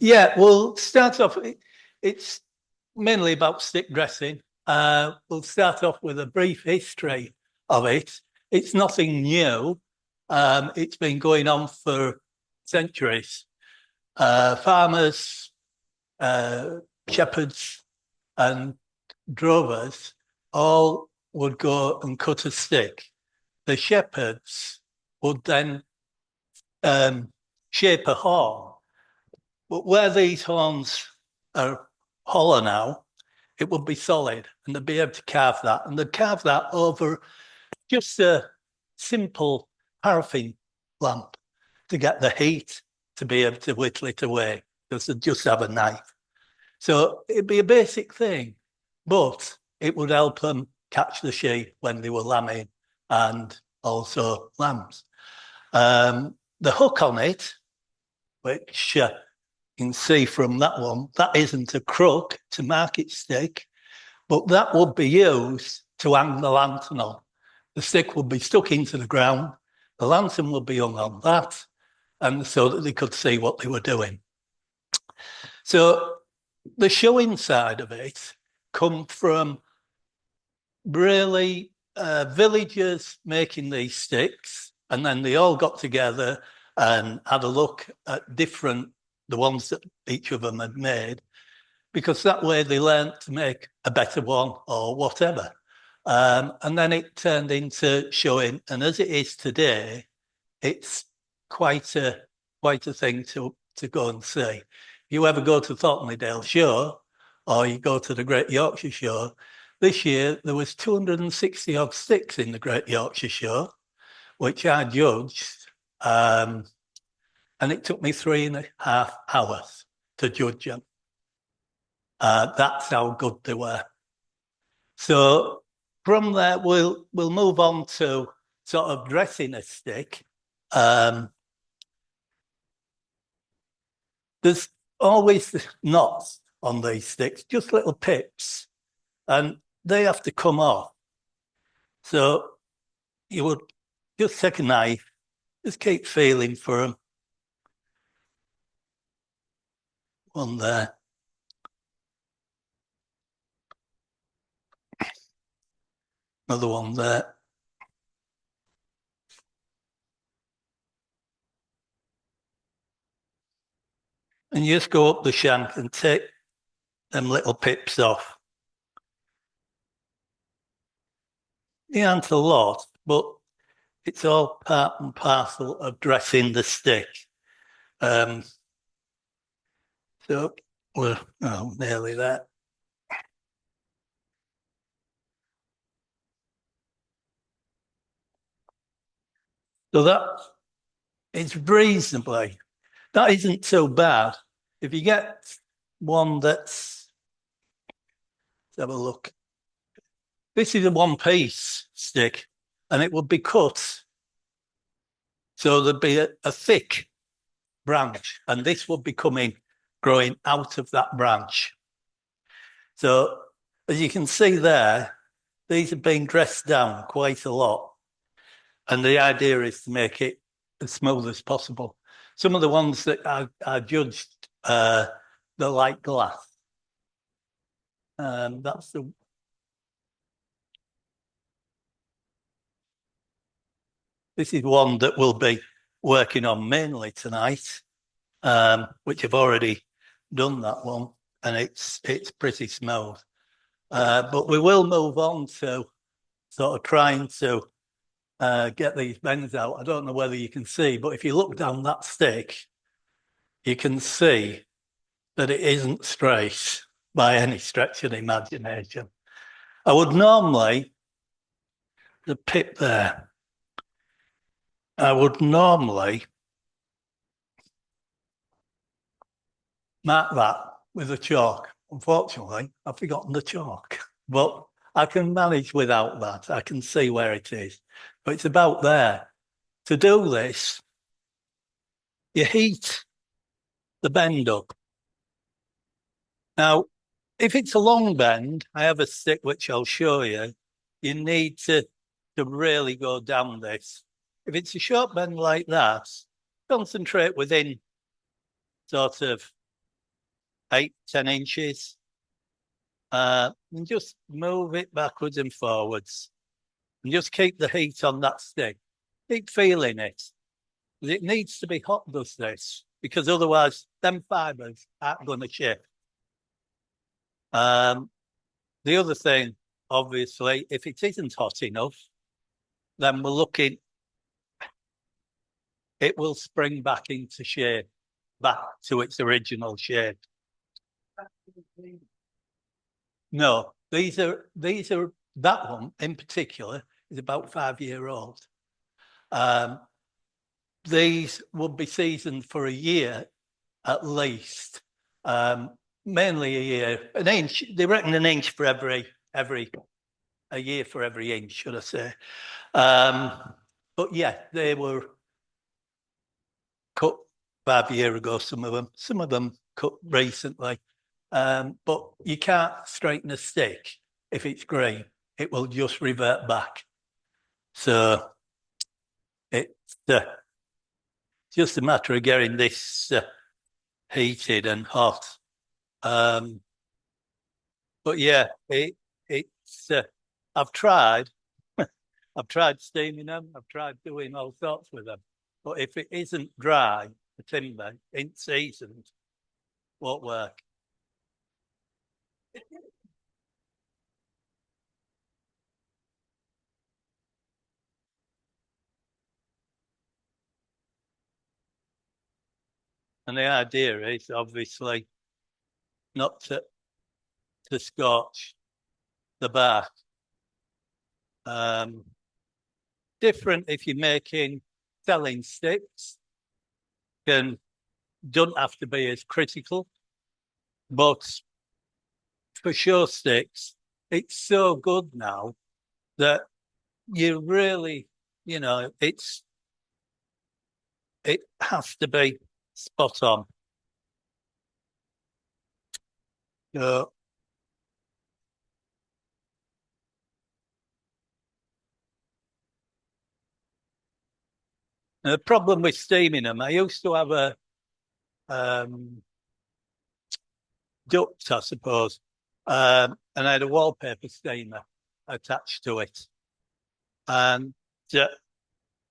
Yeah, we'll start off. It's mainly about stick dressing. We'll start off with a brief history of it. It's nothing new. It's been going on for centuries. Farmers, uh, shepherds, and drovers all would go and cut a stick. The shepherds would then shape a horn. But where these horns are hollow now, it would be solid and they'd be able to carve that. And they'd carve that over just a simple paraffin lamp to get the heat to be able to whittle it away because they'd just have a knife. So it'd be a basic thing, but it would help them catch the sheep when they were lambing and also lambs. The hook on it, which you can see from that one, that isn't a crook, it's a market stick, but that would be used to hang the lantern on. The stick would be stuck into the ground, the lantern would be hung on that, and so that they could see what they were doing. So the showing side of it come from really villagers making these sticks, and then they all got together and had a look at the ones that each of them had made, because that way they learned to make a better one or whatever. And then it turned into showing, and as it is today, it's quite a thing to go and see. If you ever go to Ryedale Show or you go to the Great Yorkshire Show, this year there was 260 odd sticks in the Great Yorkshire Show, which I judged, and it took me 3.5 hours to judge them. That's how good they were. So from there, we'll move on to sort of dressing a stick. There's always knots on these sticks, just little pips, and they have to come off. So you would just take a knife, just keep feeling for them. One there. Another one there. And you just go up the shank and take them little pips off. It ain't a lot, but it's all part and parcel of dressing the stick. So we're nearly there. So that is reasonably, that isn't so bad. If you get one that's, let's have a look. This is a one-piece stick, and it would be cut. So there'd be a thick branch, and this would be growing out of that branch. So as you can see there, these have been dressed down quite a lot. And the idea is to make it as smooth as possible. Some of the ones that I judged, they're like glass. That's the... This is one that we'll be working on mainly tonight, which I've already done that one, and it's pretty smooth. But we will move on to sort of trying to get these bends out. I don't know whether you can see, but if you look down that stick, you can see that it isn't straight by any stretch of the imagination. I would normally, the pip there, I would normally mark that with a chalk. Unfortunately, I've forgotten the chalk, but I can manage without that. I can see where it is, but it's about there. To do this, you heat the bend up. Now, if it's a long bend, I have a stick which I'll show you. You need to really go down this. If it's a short bend like that, concentrate within sort of 8, 10 inches. And just move it backwards and forwards. And just keep the heat on that stick. Keep feeling it. It needs to be hot, does this? Because otherwise, them fibres aren't going to shift. The other thing, obviously, if it isn't hot enough, then we're looking, it will spring back into shape, back to its original shape. No, that one in particular is about 5-year-old. These would be seasoned for a year at least. Mainly a year, an inch. They reckon an inch for every a year for every inch, should I say? But yeah, they were cut 5 years ago. Some of them cut recently. But you can't straighten a stick if it's green; it will just revert back. So it's just a matter of getting this heated and hot. But yeah, it's. I've tried. I've tried steaming them. I've tried doing all sorts with them. But if it isn't dry, the timber in season won't work. And the idea is obviously not to scorch the bark. Different if you're making selling sticks, don't have to be as critical. But for show sticks, it's so good now that you really, it has to be spot on. So the problem with steaming them, I used to have a um, duct, I suppose, and I had a wallpaper steamer attached to it, and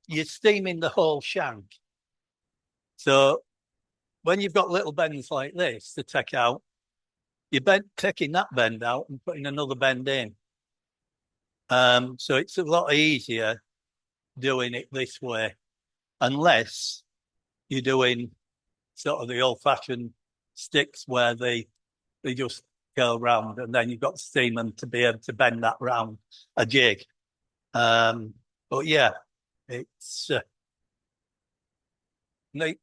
you're steaming the whole shank. So when you've got little bends like this to take out, you're taking that bend out and putting another bend in. So it's a lot easier doing it this way, unless you're doing sort of the old-fashioned sticks where they just go round, and then you've got steam to be able to bend that round a jig. But yeah, it's it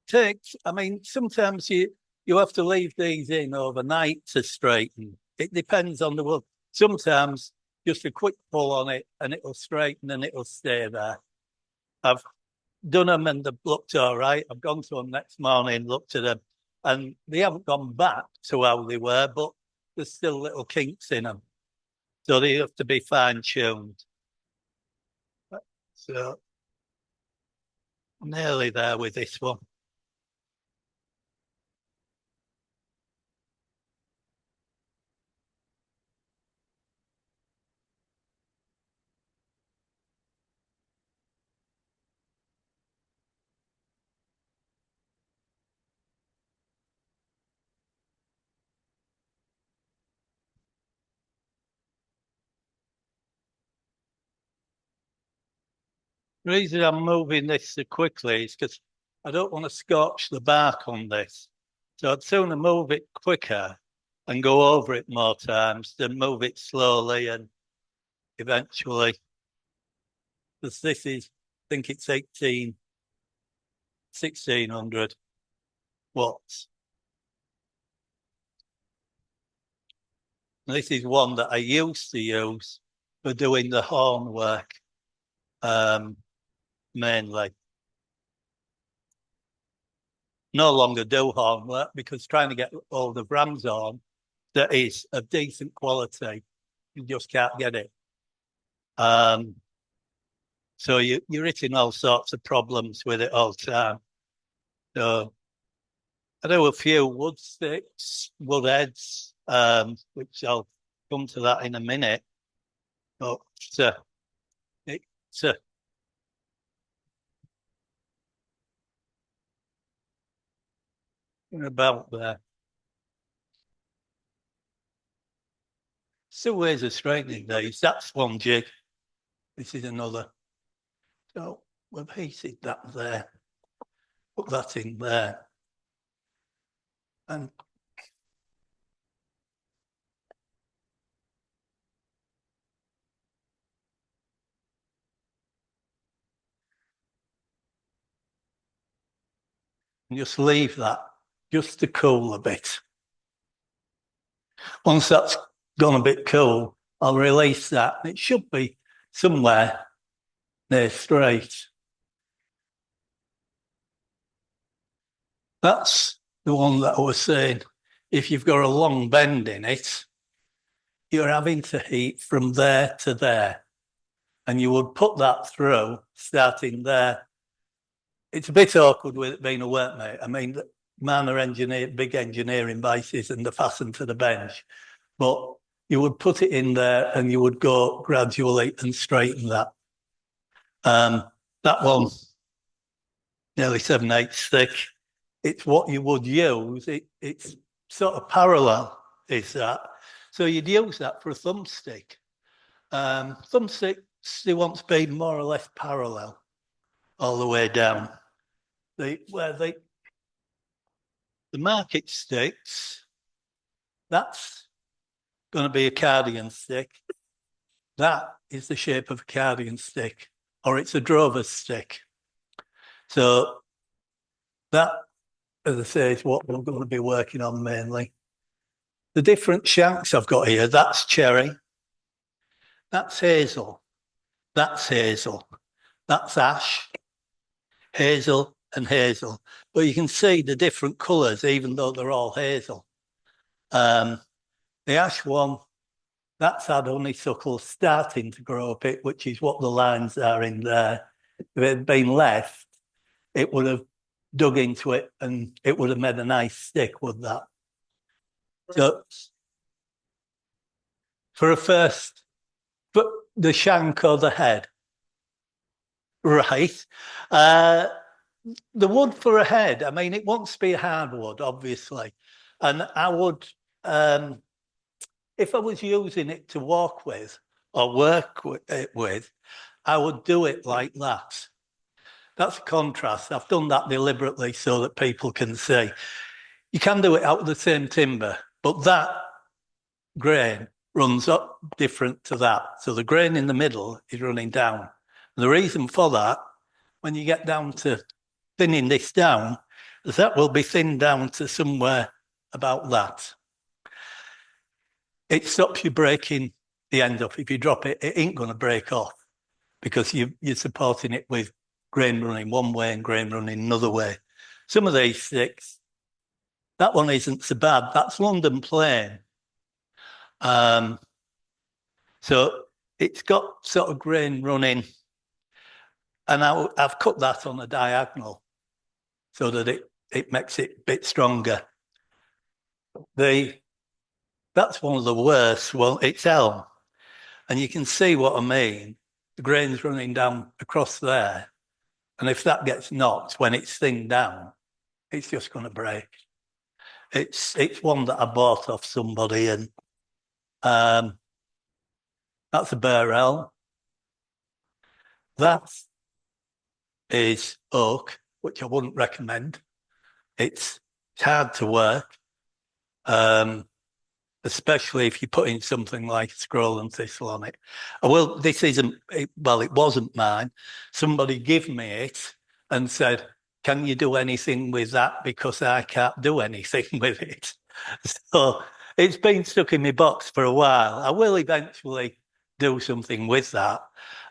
takes. I mean, sometimes you have to leave these in overnight to straighten. It depends on the wood. Sometimes just a quick pull on it and it'll straighten and it'll stay there. I've done them and they've looked all right. I've gone to them next morning, looked at them, and they haven't gone back to how they were, but there's still little kinks in them. So they have to be fine tuned. So nearly there with this one. The reason I'm moving this so quickly is because I don't want to scorch the bark on this. So I'd sooner move it quicker and go over it more times than move it slowly and eventually, because this is, I think it's 1600 watts. And this is one that I used to use for doing the horn work mainly. No longer do horn work because trying to get all the rams on that is of decent quality, you just can't get it. So you're hitting all sorts of problems with it all the time. So I do a few wood sticks, wood heads, which I'll come to that in a minute. But uh, it's about there. Still ways of straightening these. That's one jig. This is another. So we've heated that there. Put that in there. And just leave that just to cool a bit. Once that's gone a bit cool, I'll release that. It should be somewhere near straight. That's the one that I was saying. If you've got a long bend in it, you're having to heat from there to there. And you would put that through starting there. It's a bit awkward with it being a workmate. I mean, man are big engineering bases and they're fastened to the bench. But you would put it in there and you would go gradually and straighten that. That one, nearly 7/8 thick. It's what you would use. It's sort of parallel, is that. So you'd use that for a thumbstick. Thumbsticks, they want to be more or less parallel all the way down. The market sticks, that's going to be a cardigan stick. That is the shape of a cardigan stick, or it's a drover's stick. So that, as I say, is what we're going to be working on mainly. The different shanks I've got here, that's cherry, that's hazel, that's hazel, that's ash, hazel and hazel. But you can see the different colours, even though they're all hazel. The ash one, that's had honeysuckle starting to grow up it, which is what the lines are in there. If it had been left, it would have dug into it and it would have made a nice stick with that. So for a first, but the shank or the head, right? The wood for a head, I mean, it wants to be a hardwood, obviously. And I would, if I was using it to walk with or work with, I would do it like that. That's a contrast. I've done that deliberately so that people can see. You can do it out of the same timber, but that grain runs up different to that. So the grain in the middle is running down. And the reason for that, when you get down to thinning this down, is that will be thinned down to somewhere about that. It stops you breaking the end up. If you drop it, it ain't going to break off because you're supporting it with grain running one way and grain running another way. Some of these sticks, that one isn't so bad. That's London plain. So it's got sort of grain running, and I've cut that on a diagonal so that it makes it a bit stronger. That's one of the worst. Well, it's elm, and you can see what I mean. The grain's running down across there, and if that gets knocked when it's thinned down, it's just going to break. It's one that I bought off somebody, and that's a bare elm. That is oak, which I wouldn't recommend. It's hard to work, especially if you're putting something like scroll and thistle on it. Well, this isn't, well, it wasn't mine. Somebody gave me it and said, can you do anything with that? Because I can't do anything with it. So it's been stuck in my box for a while. I will eventually do something with that.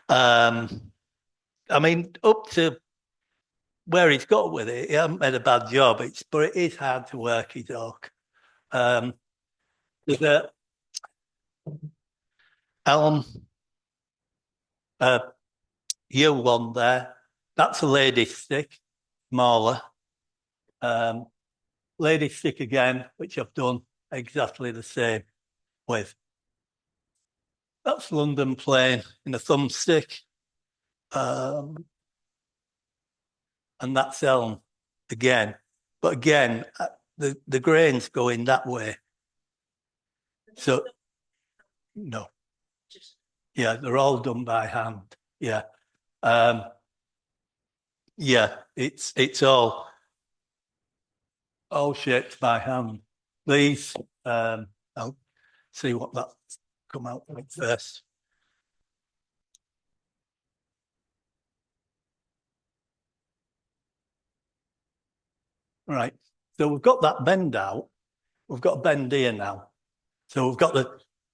I mean, up to where he's got with it, he hasn't made a bad job. But it is hard to work his oak. There's a elm, yew one there. That's a lady stick, smaller. lady stick again, which I've done exactly the same with. That's London plain in a thumbstick. And that's elm again. But again, the grains go in that way. So, no. Yeah, they're all done by hand. Yeah. Yeah, it's all shaped by hand. These, I'll see what that come out with first. Right. So we've got that bend out. We've got a bend here now. So we've got to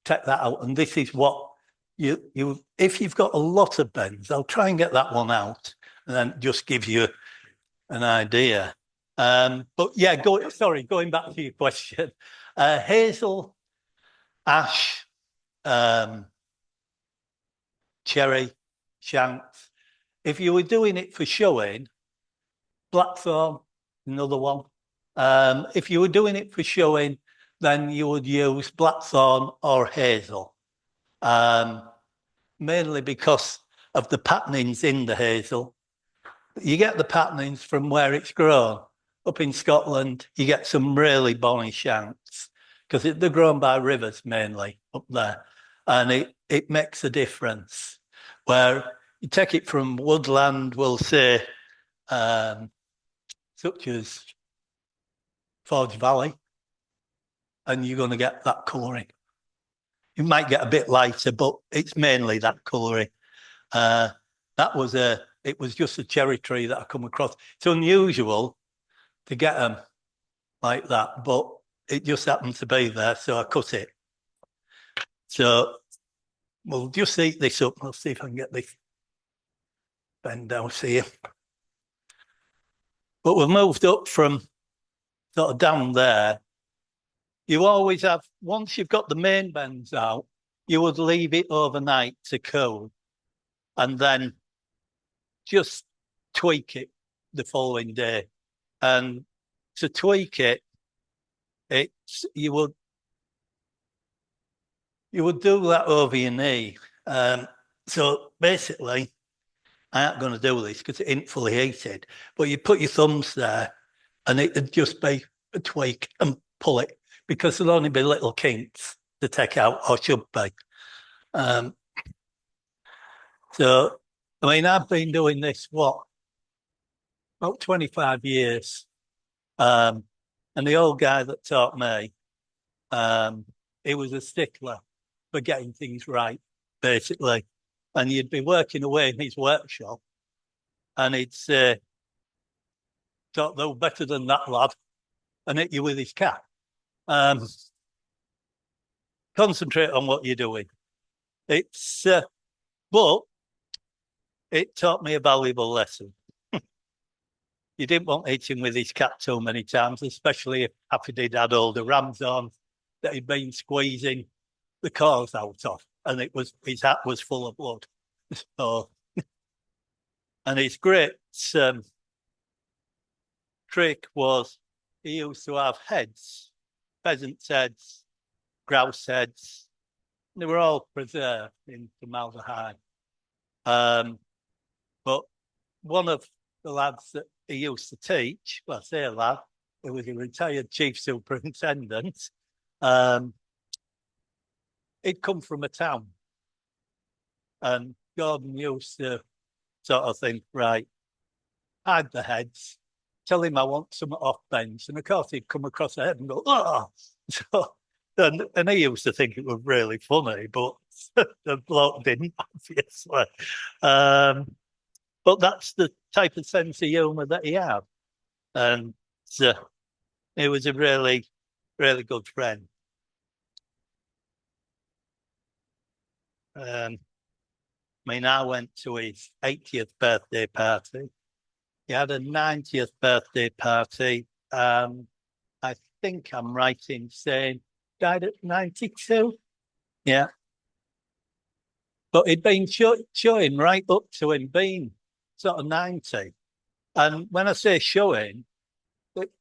take that out. And this is what you if you've got a lot of bends, I'll try and get that one out and then just give you an idea. But yeah, going back to your question. Hazel, ash, cherry, shanks. If you were doing it for showing, blackthorn, another one. If you were doing it for showing, then you would use blackthorn or hazel, mainly because of the patternings in the hazel. You get the patternings from where it's grown. Up in Scotland, you get some really bonny shanks because they're grown by rivers mainly up there, and it makes a difference. Where you take it from woodland, we'll say, such as Forge Valley, and you're going to get that colouring. You might get a bit lighter, but it's mainly that colouring. It was just a cherry tree that I come across. It's unusual to get them like that, but it just happened to be there, so I cut it. So we'll just eat this up. I'll see if I can get this bend down here. But we've moved up from sort of down there. You always have, once you've got the main bends out, you would leave it overnight to cool and then just tweak it the following day. And to tweak it, you would do that over your knee. So basically, I ain't going to do this because it ain't fully heated, but you put your thumbs there and it'd just be a tweak and pull it because there'll only be little kinks to take out, or should be. So, I mean, I've been doing this, about 25 years. And the old guy that taught me, he was a stickler for getting things right, basically. And you'd be working away in his workshop and he'd say, thought they were better than that lad, and hit you with his cat. Concentrate on what you're doing. But it taught me a valuable lesson. You didn't want hitting with his cat too many times, especially if after he'd had all the rams on that he'd been squeezing the cores out of, and his hat was full of blood. So, and his great trick was he used to have heads, pheasants' heads, grouse heads. They were all preserved in formaldehyde. But one of the lads that he used to teach, well, I say a lad, he was a retired chief superintendent. He'd come from a town. And Gordon used to sort of think, right, hide the heads, tell him I want some off bends. And of course, he'd come across a head and go, oh. So, and he used to think it was really funny, but the bloke didn't, obviously. But that's the type of sense of humour that he had. And he was a really, really good friend. I mean, I went to his 80th birthday party. He had a 90th birthday party. I think I'm right in saying died at 92. Yeah. But he'd been showing right up to him being sort of 90. And when I say showing,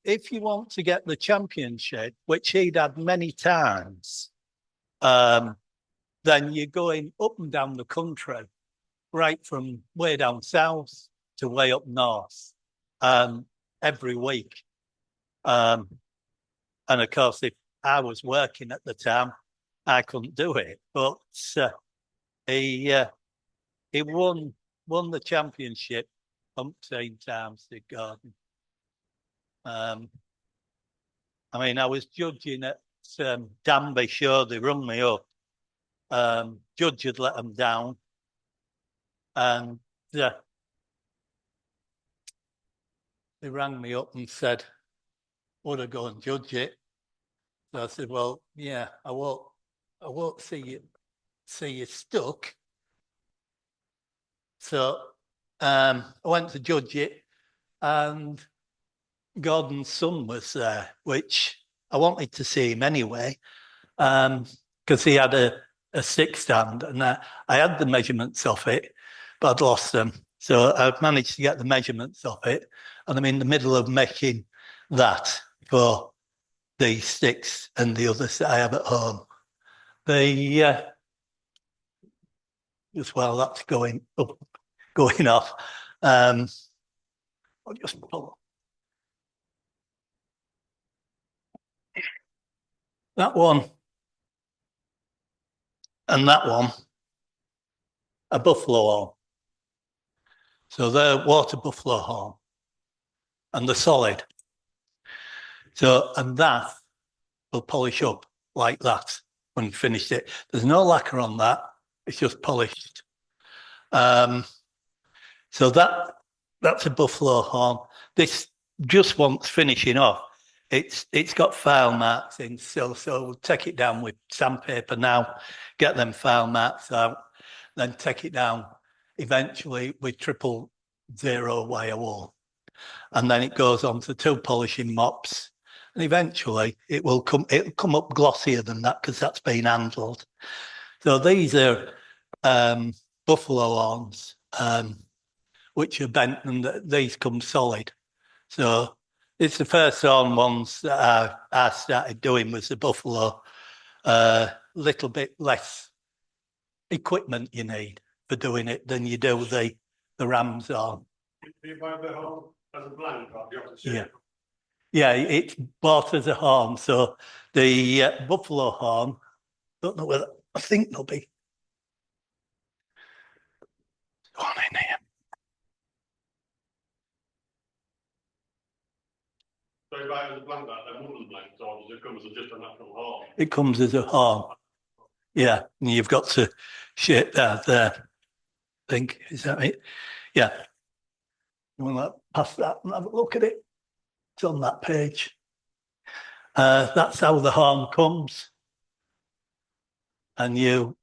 if you want to get the championship, which he'd had many times, then you're going up and down the country, right from way down south to way up north, every week. And of course, if I was working at the time, I couldn't do it. But he won the championship umpteen times, Keith Gardam. I mean, I was judging at Danby show. They rung me up. Judge had let them down, and they rang me up and said, "Would I go and judge it?" So I said, "Well, yeah, I won't see you stuck." So I went to judge it, and Gordon's son was there, which I wanted to see him anyway, because he had a stick stand, and I had the measurements of it, but I'd lost them. So I managed to get the measurements of it, and I'm in the middle of making that for the sticks and the others that I have at home. Just while that's going off, I'll just pull that one and that one, a buffalo horn. So they're water buffalo horn, and they're solid. So, and that will polish up like that when you finished it. There's no lacquer on that. It's just polished. So that's a buffalo horn. This just wants finishing off. It's got file marks in still, so we'll take it down with sandpaper now, get them file marks out, then take it down eventually with 000 wire wool. And then it goes on to 2 polishing mops. And eventually it'll come up glossier than that because that's been handled. So these are buffalo horns, which are bent, and these come solid. So it's the first horn ones that I started doing was the buffalo. Little bit less equipment you need for doing it than you do the ram's horn. Do you buy the horn as a blank, or do you have to Yeah. Yeah, it's bought as a horn. So the buffalo horn, don't know whether, I think there'll be one in here. So you buy it as a blank, that wooden blank, or does it come as just a natural horn? It comes as a horn. Yeah, and you've got to shape that there. I think, is that it? Yeah. You want to pass that and have a look at it? It's on that page. That's how the horn comes. And you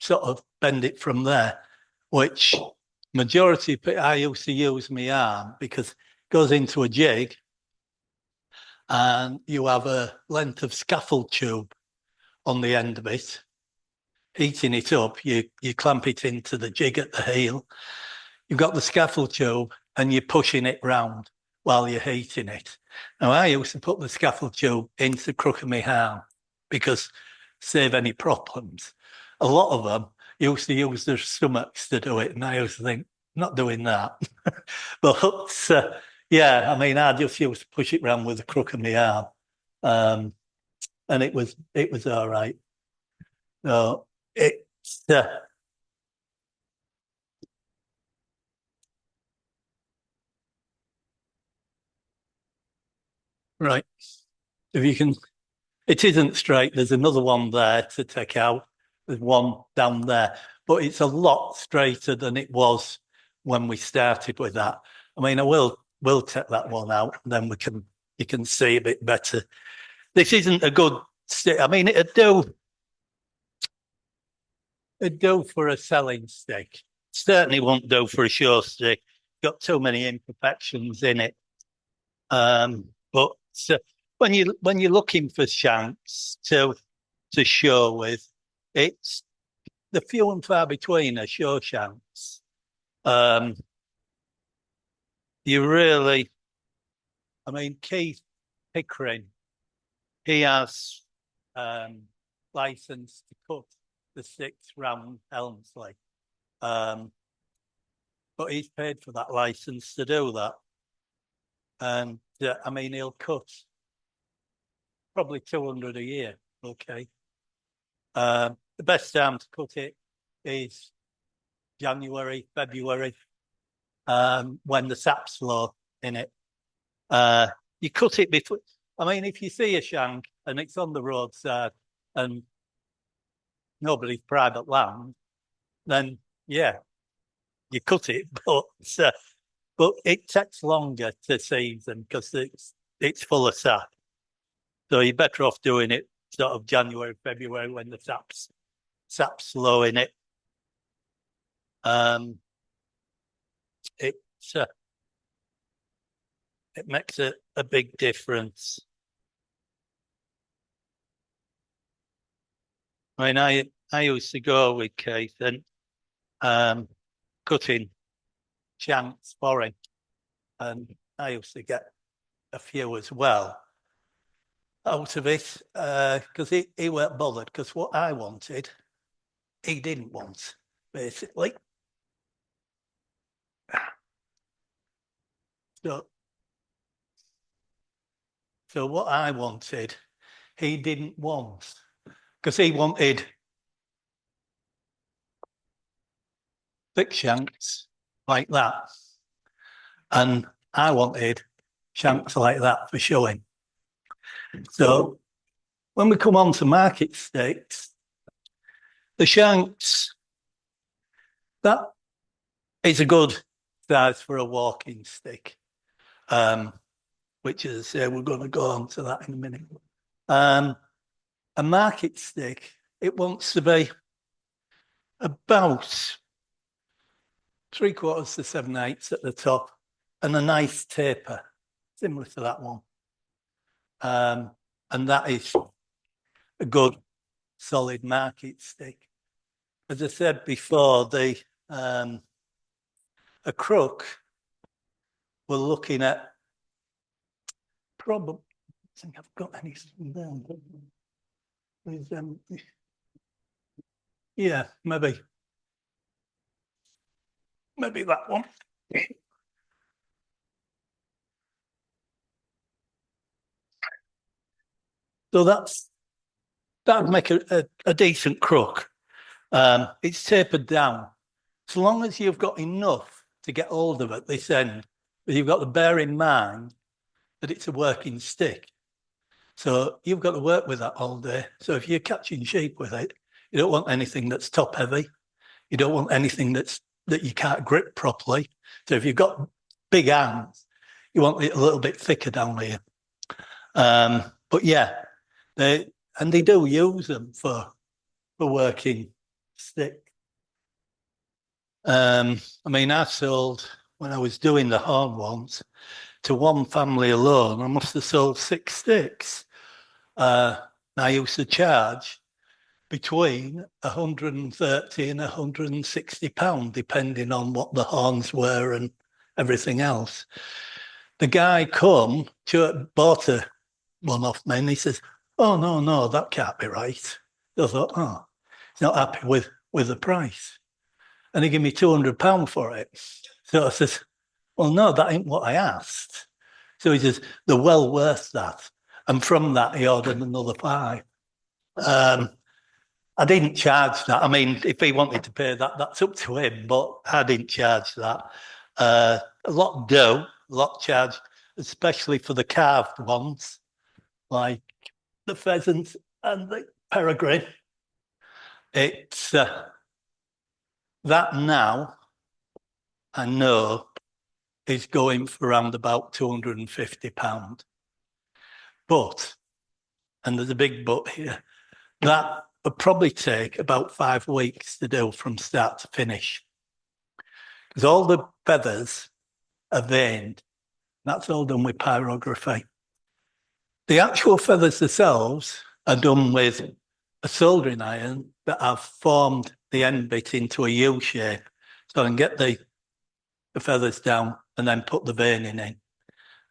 sort of bend it from there, which majority I used to use my arm because it goes into a jig and you have a length of scaffold tube on the end of it. Heating it up, you clamp it into the jig at the heel. You've got the scaffold tube and you're pushing it round while you're heating it. Now, I used to put the scaffold tube into the crook of my arm because save any problems. A lot of them used to use their stomachs to do it, and I used to think, not doing that. But yeah, I mean, I just used to push it around with the crook of my arm, and it was all right. So it's right. If you can, it isn't straight. There's another one there to take out. There's one down there, but it's a lot straighter than it was when we started with that. I mean, we'll take that one out, and then you can see a bit better. This isn't a good stick. I mean, it'd do for a selling stick. Certainly won't do for a show stick. Got too many imperfections in it. But when you're looking for shanks to show with, it's the few and far between are show shanks. You really I mean, Keith Pickering, he has license to cut the 6 round Helmsley. But he's paid for that license to do that. And I mean, he'll cut probably 200 a year. Okay. The best time to cut it is January, February, when the sap's low in it. You cut it before. I mean, if you see a shank and it's on the roadside and nobody's private land, then yeah, you cut it. But it takes longer to season because it's full of sap. So you're better off doing it sort of January, February when the sap's low in it. It makes a big difference. I mean, I used to go with Keith and cutting shanks for him, and I used to get a few as well out of it because he weren't bothered because what I wanted, he didn't want, basically. So what I wanted, he didn't want because he wanted thick shanks like that. And I wanted shanks like that for showing. So when we come on to market stakes, the shanks, that is a good size for a walking stick, which is, we're going to go on to that in a minute. A market stick, it wants to be about 3/4 to 7/8 at the top and a nice taper, similar to that one. And that is a good, solid market stick. As I said before, a crook, we're looking at probably, I think I've got anything there. Yeah, maybe that one. So that'd make a decent crook. It's tapered down. So long as you've got enough to get hold of at this end, but you've got to bear in mind that it's a working stick. So you've got to work with that all day. So if you're catching sheep with it, you don't want anything that's top heavy. You don't want anything that you can't grip properly. So if you've got big hands, you want it a little bit thicker down here. But yeah, they do use them for working stick. I mean, I sold, when I was doing the horn ones, to one family alone, I must have sold 6 sticks. I used to charge between 130 and 160 pounds, depending on what the horns were and everything else. The guy bought one off me, and he says, "Oh no, that can't be right." I thought, "Oh, he's not happy with the price," and he gave me £200 for it. So I says, "Well, no, that ain't what I asked." So he says, "They're well worth that," and from that he ordered another 5. I didn't charge that. I mean, if he wanted to pay that, that's up to him, but I didn't charge that. A lot charge, especially for the carved ones, like the pheasant and the peregrine. It's that now, I know, is going for around about £250. But, and there's a big but here, that would probably take about 5 weeks to do from start to finish. Because all the feathers are veined. That's all done with pyrography. The actual feathers themselves are done with a soldering iron that I've formed the end bit into a U shape. So I can get the feathers down and then put the veining in.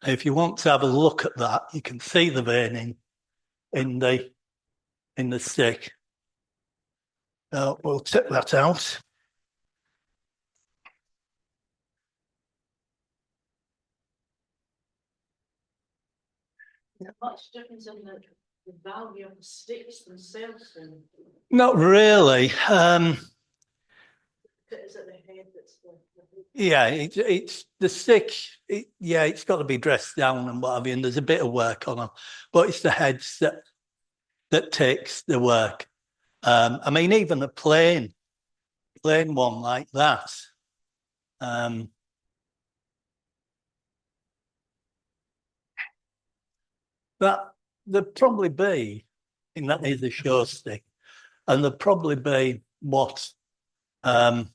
If you want to have a look at that, you can see the veining in the stick. We'll take that out. Much difference in the value of the sticks themselves then? Not really. Is it the head that's Yeah, it's the stick. Yeah, it's got to be dressed down and what have you, and there's a bit of work on them, but it's the heads that takes the work. I mean, even a plain one like that. That there'd probably be, and that is a show stick, and there'd probably be what 3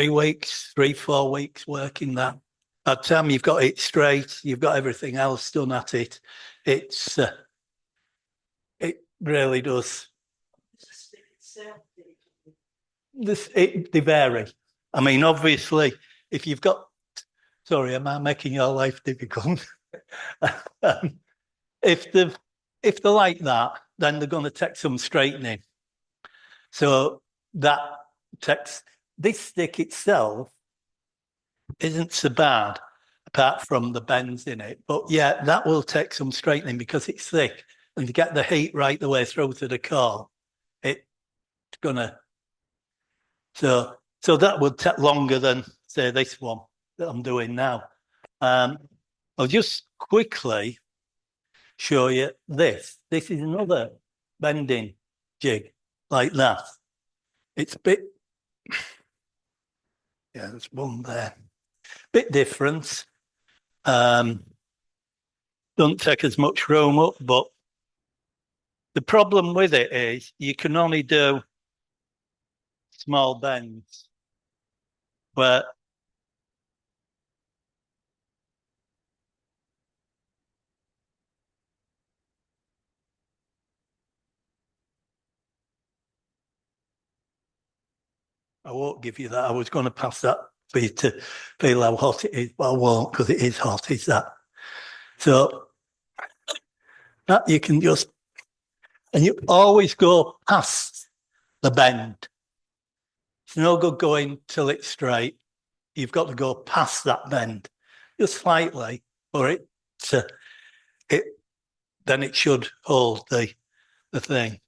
weeks, 4 weeks working that. By the time you've got it straight, you've got everything else done at it. It really does. the stick itself? They vary. I mean, obviously, if you've got, sorry, am I making your life difficult? if they're like that, then they're going to take some straightening. So that takes, this stick itself isn't so bad, apart from the bends in it. But yeah, that will take some straightening because it's thick, and to get the heat right the way through to the core, it's gonna. So that would take longer than say this one that I'm doing now. I'll just quickly show you this. This is another bending jig like that. It's a bit, yeah, there's one there. Bit different. Don't take as much room up, but the problem with it is you can only do small bends where I won't give you that. I was going to pass that for you to feel how hot it is, but I won't because it is hot, is that. So that you can just, and you always go past the bend. It's no good going till it's straight. You've got to go past that bend just slightly for it to, then it should hold the thing.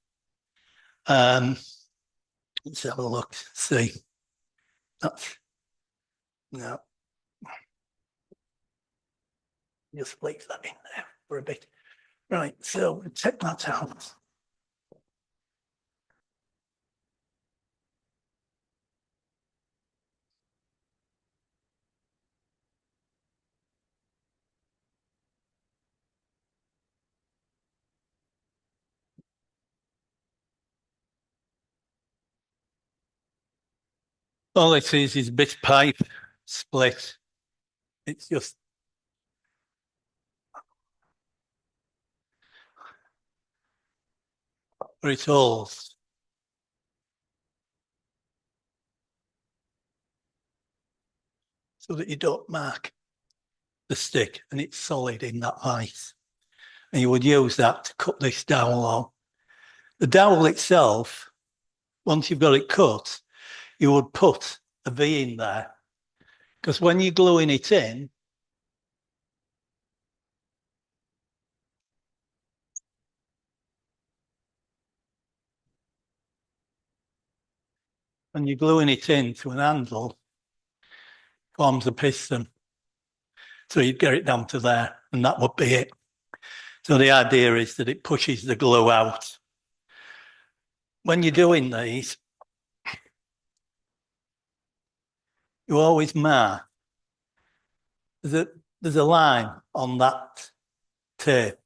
Let's have a look, see. That's, no. Just leave that in there for a bit. Right, so we'll take that out. All it is a bit of pipe split. It's just where it holds. So that you don't mark the stick and it's solid in that vise. And you would use that to cut this dowel on. The dowel itself, once you've got it cut, you would put a V in there. Because when you're gluing it in, into an handle, forms a piston. So you'd get it down to there, and that would be it. So the idea is that it pushes the glue out. When you're doing these, you always mark. There's a line on that tape.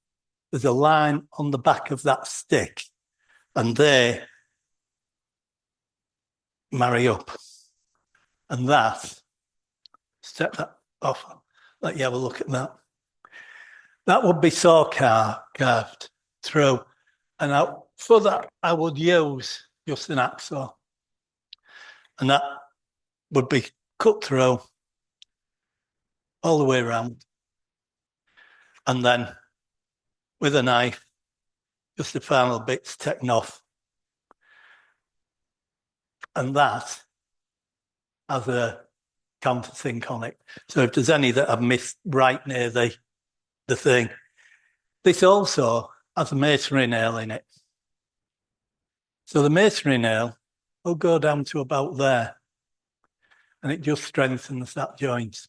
There's a line on the back of that stick, and they marry up. And that, set that off, let you have a look at that. That would be saw carved through. And for that, I would use just an hacksaw. And that would be cut through all the way around, and then with a knife, just the final bits taken off. And that has a countersink on it. So if there's any that I've missed right near the thing, this also has a masonry nail in it. So the masonry nail will go down to about there, and it just strengthens that joint.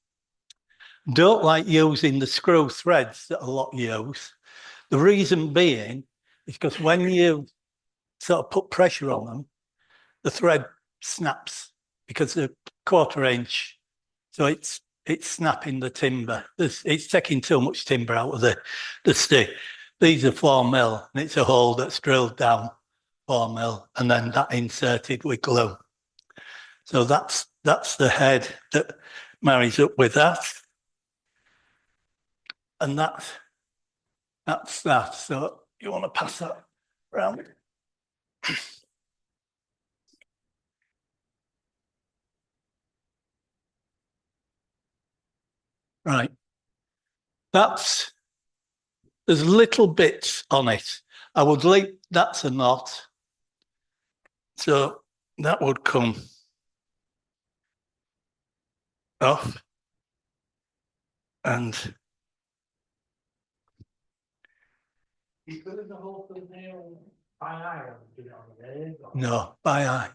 Don't like using the screw threads that a lot use. The reason being is because when you sort of put pressure on them, the thread snaps because they're 1/4 inch. So it's snapping the timber. It's taking too much timber out of the stick. These are 4mm, and it's a hole that's drilled down 4mm, and then that inserted with glue. So that's the head that marries up with that. And that's that. So you want to pass that around. Right. There's little bits on it. I would leave, that's a knot. So that would come off. And You could have the whole thing nail by eye, you know, no, by eye.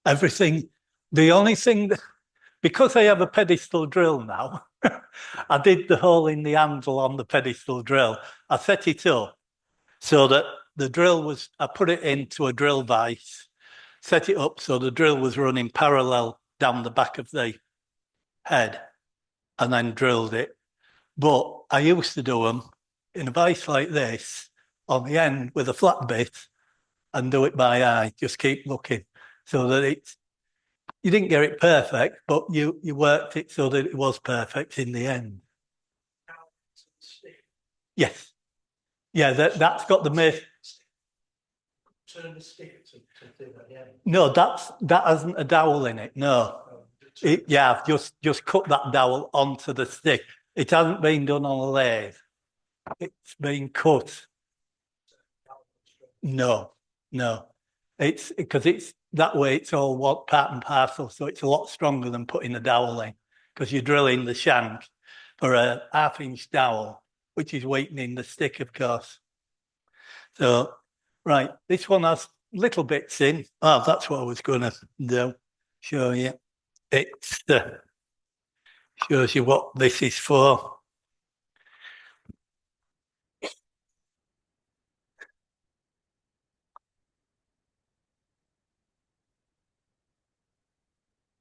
Everything, the only thing that, because I have a pedestal drill now, I did the hole in the handle on the pedestal drill. I set it up so that the drill was, I put it into a drill vise, set it up so the drill was running parallel down the back of the head, and then drilled it. But I used to do them in a vise like this on the end with a flat bit and do it by eye, just keep looking so that you didn't get it perfect, but you worked it so that it was perfect in the end. Yes. Yeah, that's got the myth. Turn the stick to do that, yeah. No, that hasn't a dowel in it. No. I've just cut that dowel onto the stick. It hasn't been done on a lathe. It's been cut. No. It's because it's that way. It's all what part and parcel, so it's a lot stronger than putting a dowel in because you're drilling the shank for a 1/2 inch dowel, which is weakening the stick, of course. So, right, this one has little bits in. Oh, that's what I was going to do. Show you. It shows you what this is for.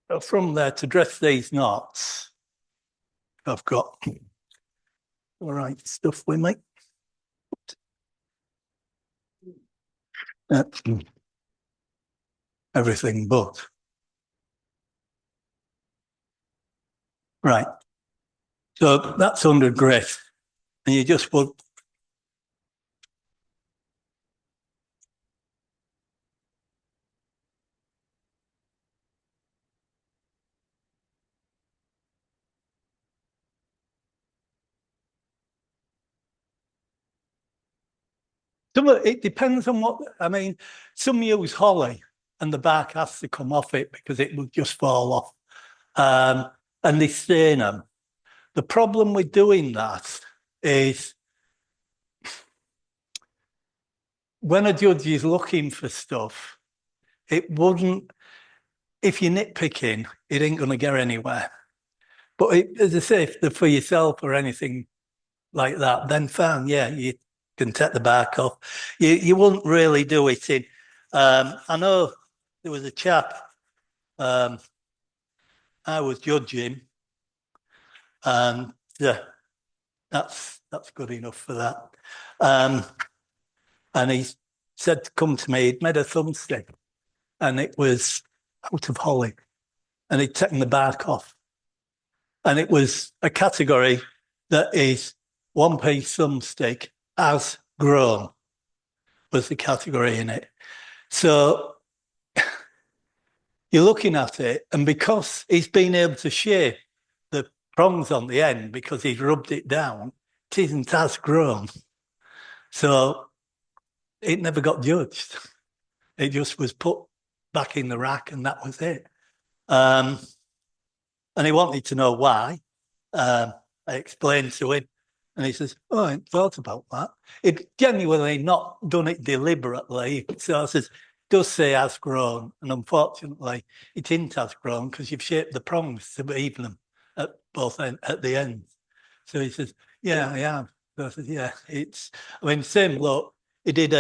So from there, to dress these knots, I've got the right stuff with me. That's everything but. Right. So that's 100 grit. And you just put it depends on what, I mean, some use holly and the bark has to come off it because it will just fall off. And they stain them. The problem with doing that is when a judge is looking for stuff, it wouldn't, if you're nitpicking, it ain't going to get anywhere. But as I say, if they're for yourself or anything like that, then fine, yeah, you can take the bark off. You wouldn't really do it in. I know there was a chap I was judging, and that's good enough for that. And he said to come to me. He'd made a thumbstick, and it was out of holly, and he'd taken the bark off, and it was a category that is 1-piece thumbstick as grown was the category in it. So you're looking at it, and because he's been able to shape the prongs on the end because he's rubbed it down, it isn't as grown. So it never got judged. It just was put back in the rack, and that was it. And he wanted to know why. I explained to him, and he says, "Oh, I hadn't thought about that." It genuinely not done it deliberately. So I says, "Does say has grown," and unfortunately, it isn't has grown because you've shaped the prongs to even them at both at the ends. So he says, "Yeah, I have." So I said, "Yeah, it's." I mean, same look. He did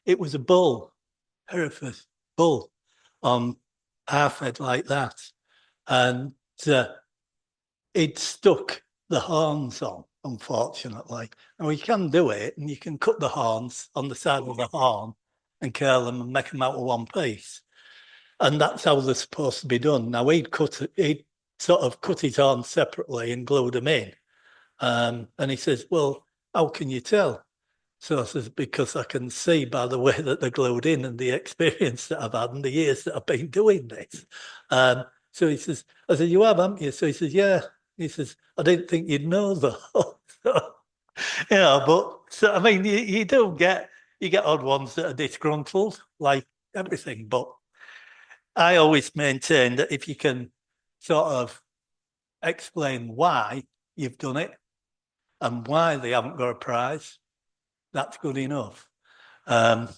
it was a bull, Hereford bull, on half head like that, and it stuck the horns on, unfortunately. Now you can do it, and you can cut the horns on the side of the horn and curl them and make them out of one piece. And that's how they're supposed to be done. Now he'd sort of cut his horns separately and glued them in. And he says, "Well, how can you tell?" So I says, "Because I can see by the way that they're glued in and the experience that I've had and the years that I've been doing this." So he says, I said, "You have, haven't you?" So he says, "Yeah." He says, "I didn't think you'd know though." So, but so, I mean, you get odd ones that are disgruntled, like everything. But I always maintain that if you can sort of explain why you've done it and why they haven't got a prize, that's good enough. But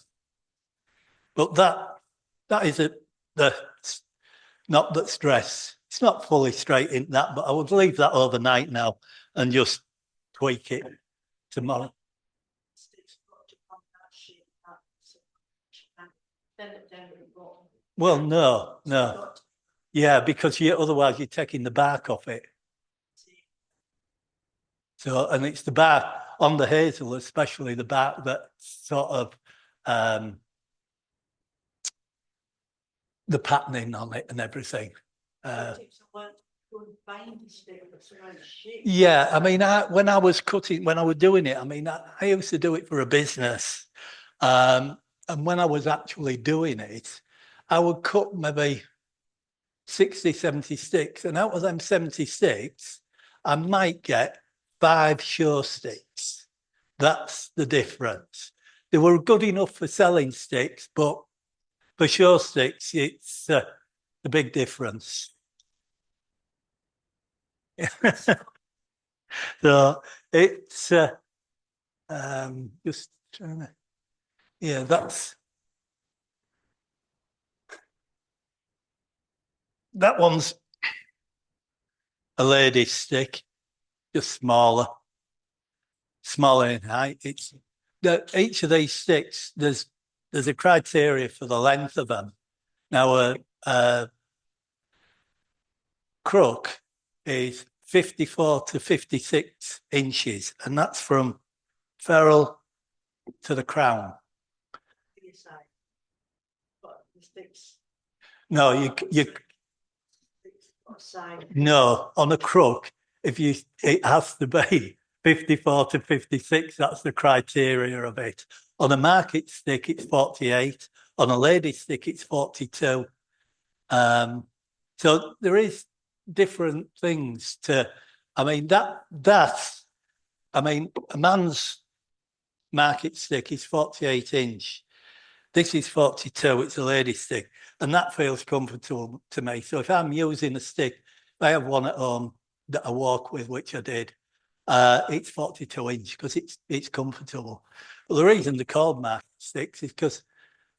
that is not that stress. It's not fully straight in that, but I would leave that overnight now and just tweak it tomorrow. Well, no. Yeah, because otherwise you're taking the bark off it. So, and it's the bark on the hazel, especially the bark that sort of the patterning on it and everything. Yeah, I mean, when I was doing it, I mean, I used to do it for a business. And when I was actually doing it, I would cut maybe 60, 70 sticks. And out of them 76, I might get 5 show sticks. That's the difference. They were good enough for selling sticks, but for show sticks, it's the big difference. So it's just trying to, yeah, that one's a lady's stick, just smaller in height. It's each of these sticks, there's a criteria for the length of them. Now, a crook is 54 to 56 inches, and that's from ferrule to the crown. No, no, on a crook, it has to be 54 to 56. That's the criteria of it. On a market stick, it's 48. On a lady stick, it's 42. So there is different things I mean, a man's market stick is 48 inch. This is 42, it's a lady stick, and that feels comfortable to me. So if I'm using a stick, if I have one at home that I walk with, which I did, it's 42 inch because it's comfortable. But the reason they're called market sticks is because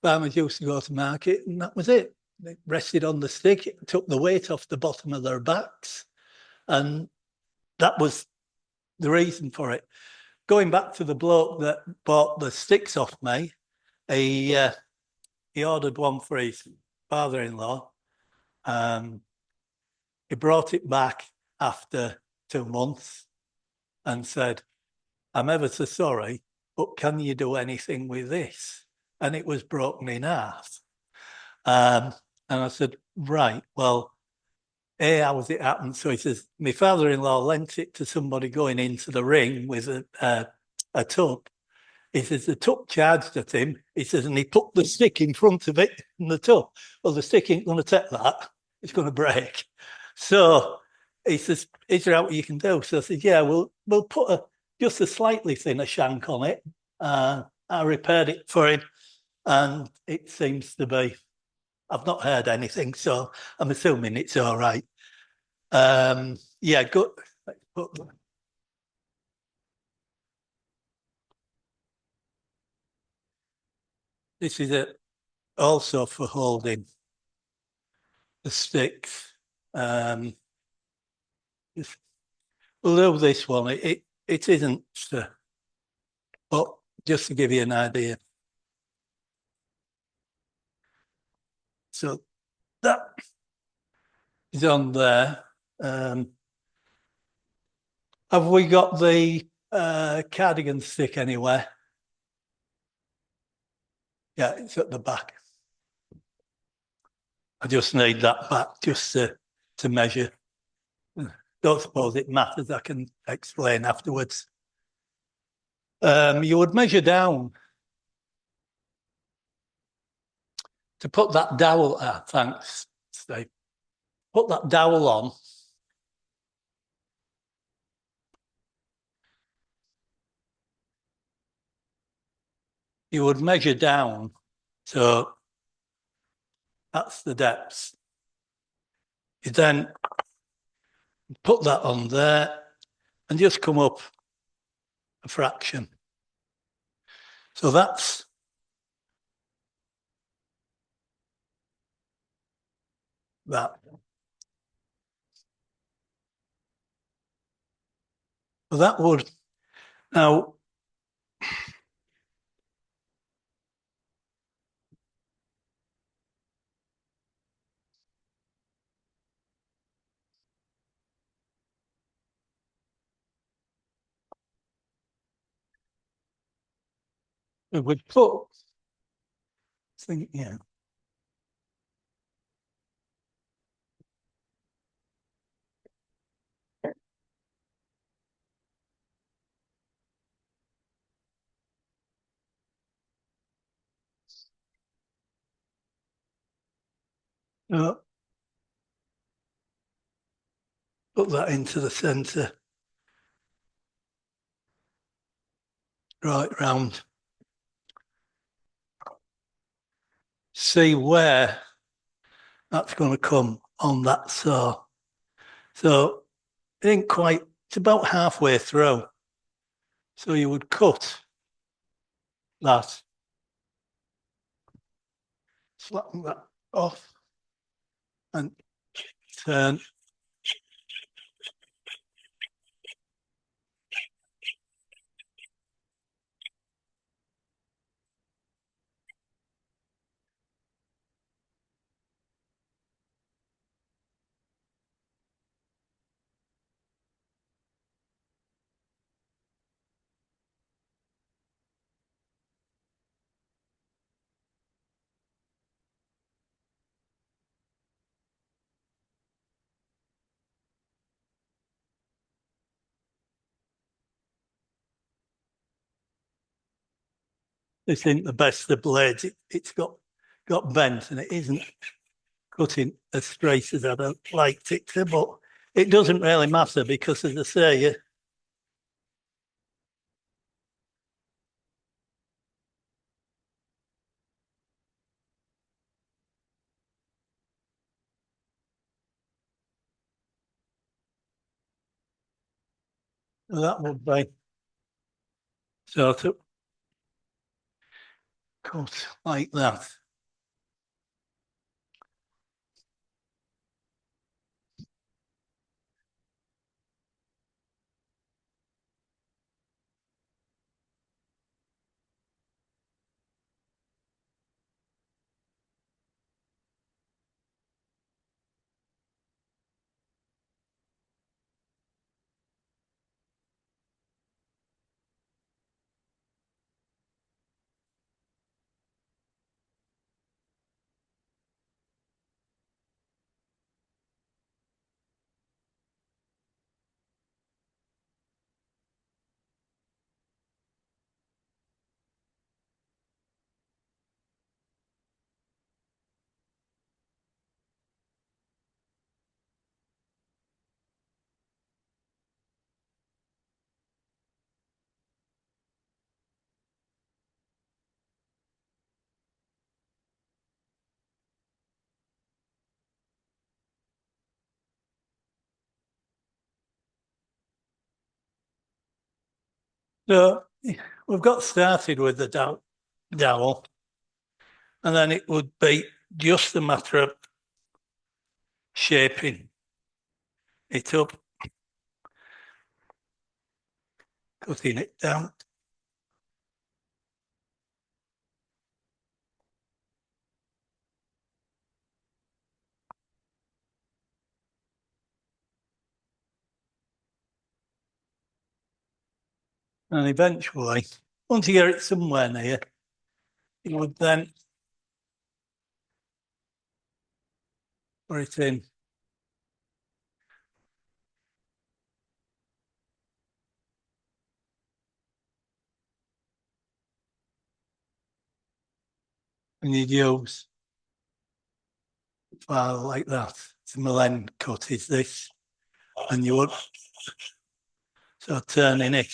farmers used to go to market and that was it. They rested on the stick, it took the weight off the bottom of their backs, and that was the reason for it. Going back to the bloke that bought the sticks off me, he ordered one for his father-in-law. He brought it back after 2 months and said, "I'm ever so sorry, but can you do anything with this?" And it was broken in half. And I said, "Right, well, how has it happened?" So he says, "My father-in-law lent it to somebody going into the ring with a tub. He says the tub charged at him. He says, and he put the stick in front of it in the tub. Well, the stick ain't going to take that. It's going to break. So he says, is there out you can do? So I said, yeah, we'll put just a slightly thinner shank on it. I repaired it for him, and it seems to be. I've not heard anything, so I'm assuming it's all right. Yeah, good. This is it also for holding the sticks. We'll do this one. It isn't, but just to give you an idea. So that is on there. Have we got the cardigan stick anywhere? Yeah, it's at the back. I just need that back just to measure. Don't suppose it matters. I can explain afterwards. You would measure down to put that dowel. Thanks, Steve. Put that dowel on. You would measure down. So that's the depth. You then put that on there and just come up a fraction. So that's that. So that would, now, we would put, yeah. Put that into the centre, right round. See where that's going to come on that saw. So it ain't quite, it's about halfway through. So you would cut that, slacken that off, and turn. This ain't the best of blades. It's got bent, and it isn't cutting as straight as I'd liked it to, but it doesn't really matter because, as I say, that would be sort of cut like that. So we've got started with the dowel, and then it would be just a matter of shaping it up, cutting it down. And eventually, once you get it somewhere near, you would then put it in. And you'd use file like that. The Milan cut is this, and you would so turning it.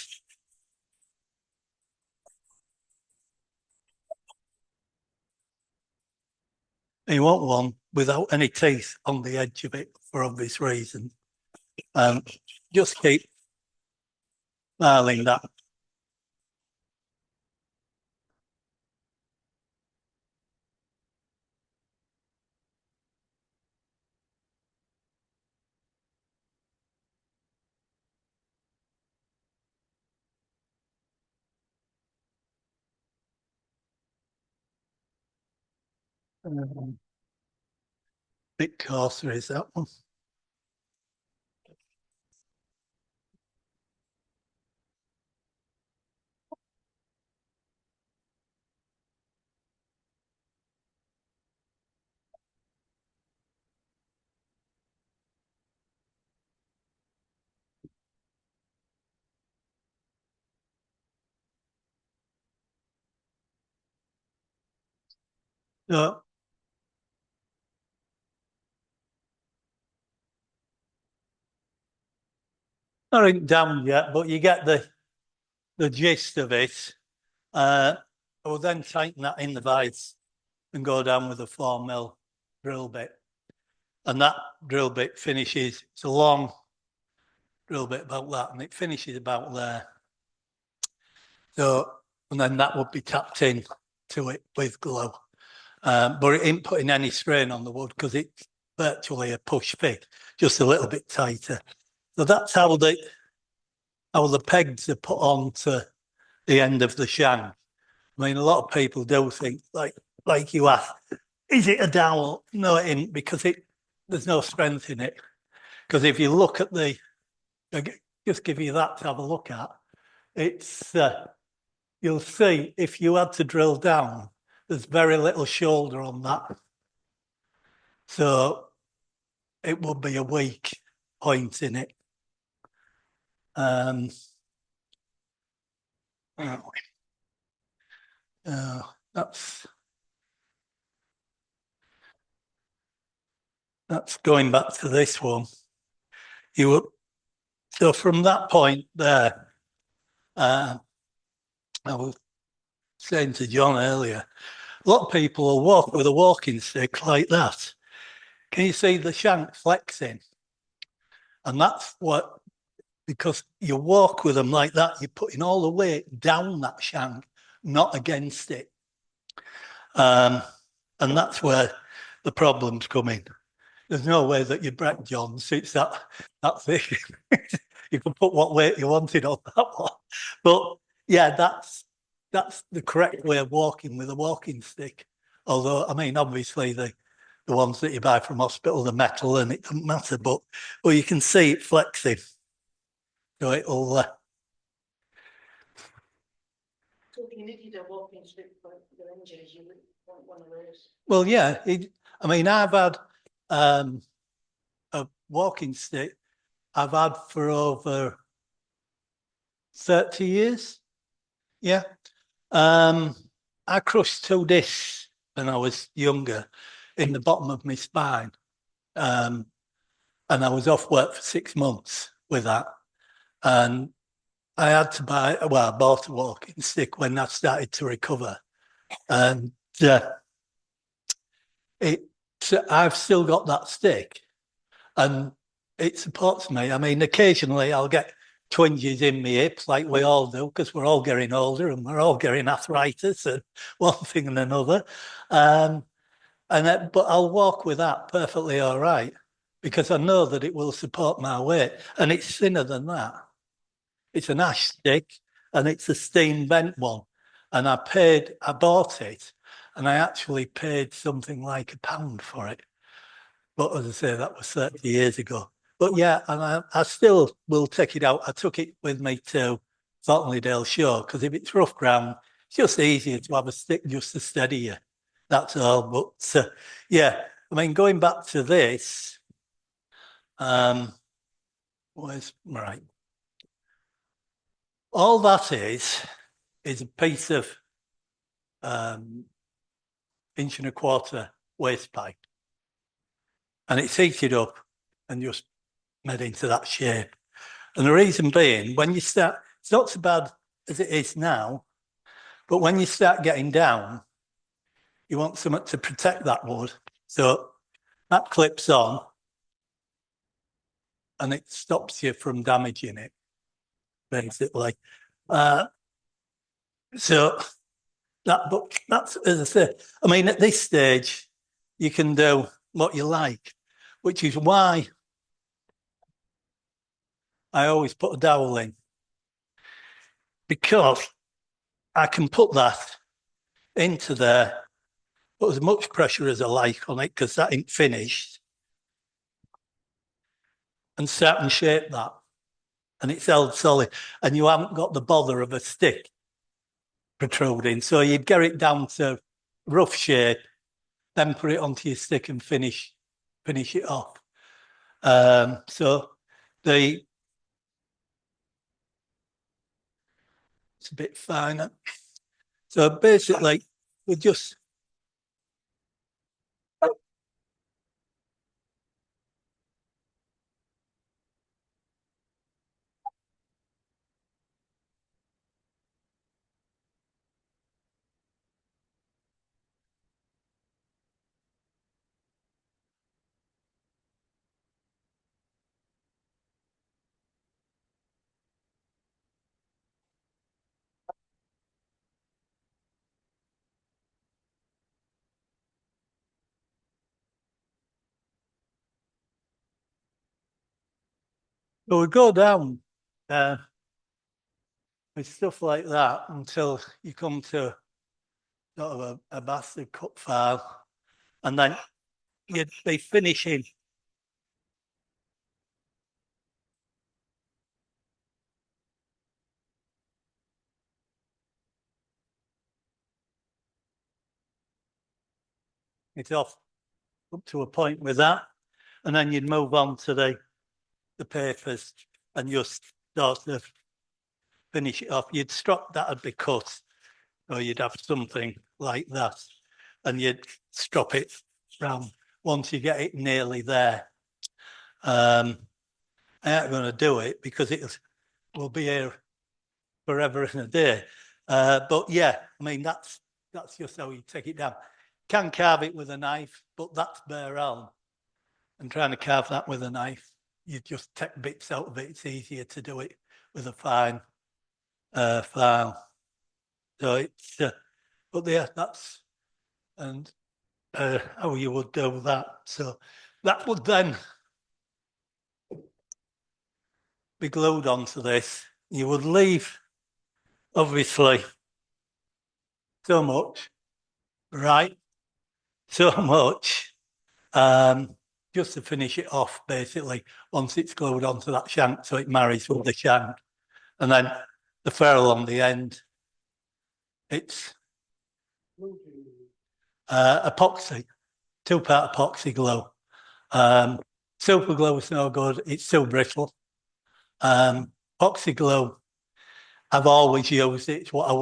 And you want one without any teeth on the edge of it for obvious reasons. Just keep filing that. Bit coarser is that one. So not in down yet, but you get the gist of it. I will then tighten that in the vise and go down with a 4mm drill bit. And that drill bit finishes, it's a long drill bit about that, and it finishes about there. So, and then that would be tapped in to it with glue. But it ain't putting any strain on the wood because it's virtually a push fit, just a little bit tighter. So that's how the pegs are put onto the end of the shank. I mean, a lot of people do think, like you asked, is it a dowel? No, it isn't, because there's no strength in it. Because if you look at I'll just give you that to have a look at, it's you'll see if you had to drill down, there's very little shoulder on that. So it would be a weak point in it. That's going back to this one. So from that point there, I was saying to John earlier, a lot of people will walk with a walking stick like that. Can you see the shank flexing? And that's because you walk with them like that, you're putting all the weight down that shank, not against it. And that's where the problems come in. There's no way that you break John's. It's that thick. You can put what weight you wanted on that one. But yeah, that's the correct way of walking with a walking stick. Although, I mean, obviously the ones that you buy from hospital, the metal, and it doesn't matter, but you can see it flexing. So it'll So if you needed a walking stick for your injuries, you would want one of those. well, yeah. I mean, I've had a walking stick I've had for over 30 years. Yeah. I crushed 2 discs when I was younger in the bottom of my spine. And I was off work for 6 months with that. And I had to I bought a walking stick when I started to recover. And I've still got that stick and it supports me. I mean, occasionally I'll get twinges in my hips like we all do because we're all getting older and we're all getting arthritis and one thing and another. But I'll walk with that perfectly all right because I know that it will support my weight, and it's thinner than that. It's an ash stick and it's a steam bent one. And I bought it and I actually paid something like £1 for it. But as I say, that was 30 years ago. But yeah, and I still will take it out. I took it with me to Ryedale Shore because if it's rough ground, it's just easier to have a stick just to steady you. That's all. But yeah, I mean, going back to this, where's right? All that is a piece of 1.25 inch waste pipe, and it's heated up and just made into that shape. And the reason being, when you start, it's not so bad as it is now, but when you start getting down, you want something to protect that wood. So that clips on and it stops you from damaging it, basically. So that's, as I say, I mean, at this stage, you can do what you like, which is why I always put a dowel in, because I can put that into there, put as much pressure as I like on it, because that ain't finished, and start and shape that. And it's held solid, and you haven't got the bother of a stick protruding. So you'd get it down to rough shape, then put it onto your stick and finish it off. So it's a bit finer. So basically, we just we go down with stuff like that until you come to sort of a bastard cut file, and then you'd be finishing. It off up to a point with that, and then you'd move on to the papers and just sort of finish it off. You'd strop that'd be cut, or you'd have something like that, and you'd strop it round once you get it nearly there. I ain't going to do it because it will be here forever and a day. But yeah, I mean that's just how you take it down. Can carve it with a knife, but that's bare elm. And trying to carve that with a knife, you just take bits out of it. It's easier to do it with a fine file. So it's, but yeah, that's and how you would do that. So that would then be glued onto this. You would leave, obviously, so much, right? So much, just to finish it off, basically, once it's glued onto that shank, so it marries with the shank. And then the ferrule on the end, it's epoxy, 2-part epoxy glue. Super glue is no good, it's too brittle. Epoxy glue, I've always used it. It's what I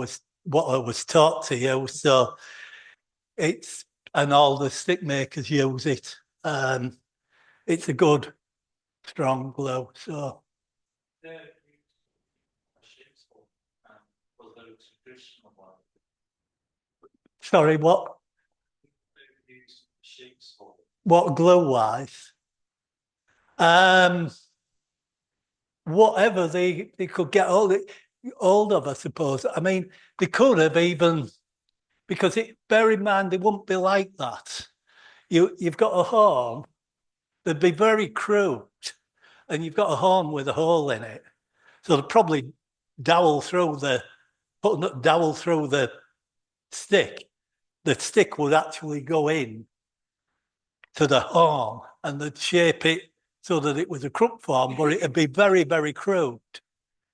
was taught to use. So it's, and all the stick makers use it. It's a good, strong glue. So sorry, what glue wise? whatever they could get hold of, I suppose. I mean, they could have even, because bear in mind, they wouldn't be like that. You've got a horn, they'd be very crude, and you've got a horn with a hole in it. So they'd probably dowel through the stick. The stick would actually go in to the horn and they'd shape it so that it was a crook form, but it'd be very, very crude.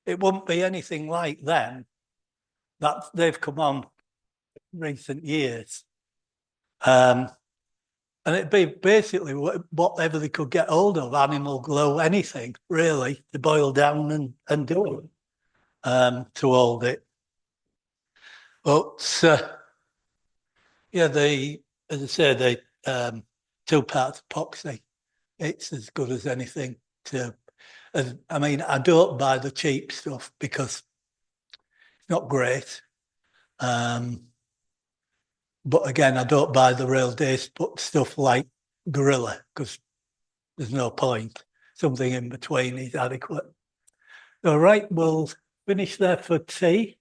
It wouldn't be anything like them that they've come on in recent years. And it'd be basically whatever they could get hold of, animal glue, anything really, to boil down and do it, to hold it. But yeah, as I say, the 2 parts epoxy, it's as good as anything to. I mean, I don't buy the cheap stuff because it's not great. But again, I don't buy the real stuff like Gorilla because there's no point. Something in between is adequate. All right, we'll finish there for tea.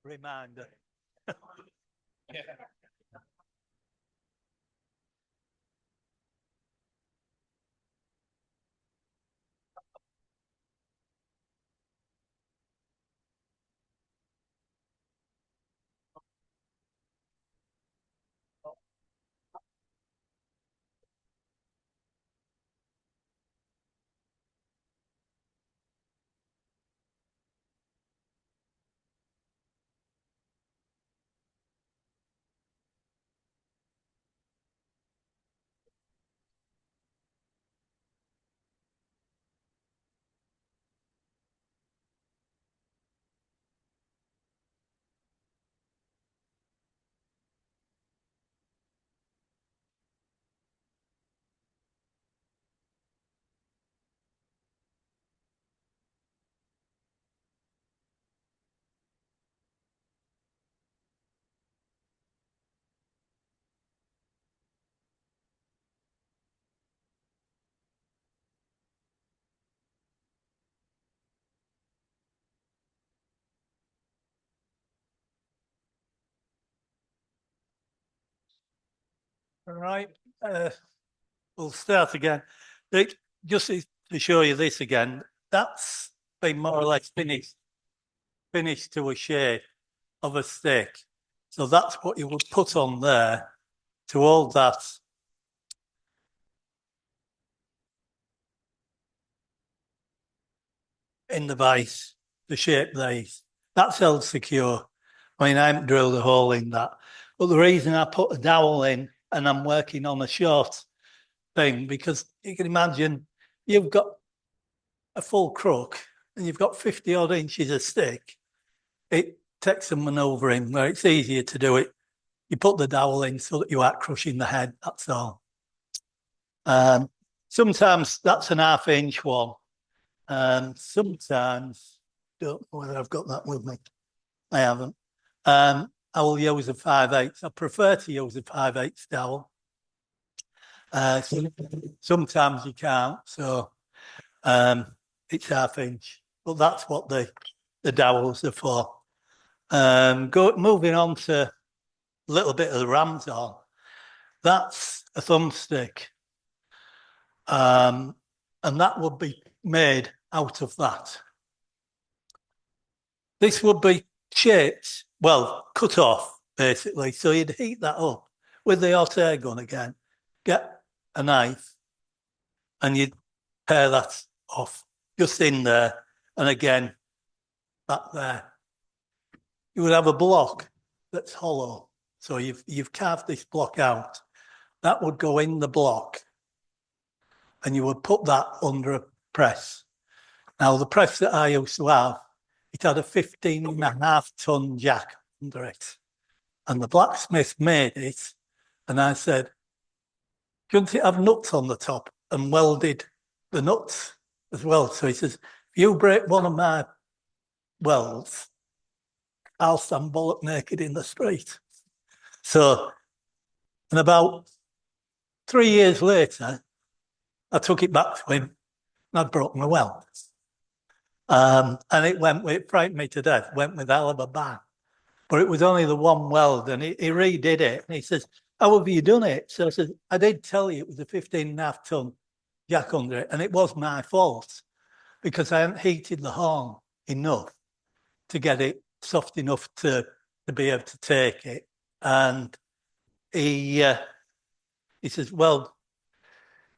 Reminder. All right, we'll start again. Just to show you this again, that's been more or less finished to a shape of a stick. So that's what you would put on there to hold that in the vise, the shape these. That's held secure. I mean, I haven't drilled a hole in that. But the reason I put a dowel in and I'm working on a short thing, because you can imagine you've got a full crook and you've got 50 odd inches of stick. It takes some manoeuvring where it's easier to do it. You put the dowel in so that you aren't crushing the head, that's all. Sometimes that's an 1/2 inch one. Sometimes, don't know whether I've got that with me. I haven't. I will use a 5/8. I prefer to use a 5/8 dowel. Sometimes you can't, so it's 1/2 inch. But that's what the dowels are for. Moving on to a little bit of the ram's-horn. That's a thumbstick. And that would be made out of that. This would be shaped, well, cut off, basically. So you'd heat that up with the hot air gun again, get a knife, and you'd pare that off just in there. And again, back there. You would have a block that's hollow. So you've carved this block out. That would go in the block. And you would put that under a press. Now, the press that I used to have, it had a 15.5 ton jack under it. And the blacksmith made it And I said, shouldn't it have nuts on the top? And welded the nuts as well. So he says, if you break one of my welds, I'll stand bollock naked in the street. So, and about 3 years later, I took it back to him and I'd broken the weld. And it frightened me to death, went with a hell of a bang. But it was only the one weld, and he redid it. And he says, how have you done it? So I said, I did tell you it was a 15.5 ton jack under it, and it was my fault because I hadn't heated the horn enough to get it soft enough to be able to take it. And he says, well,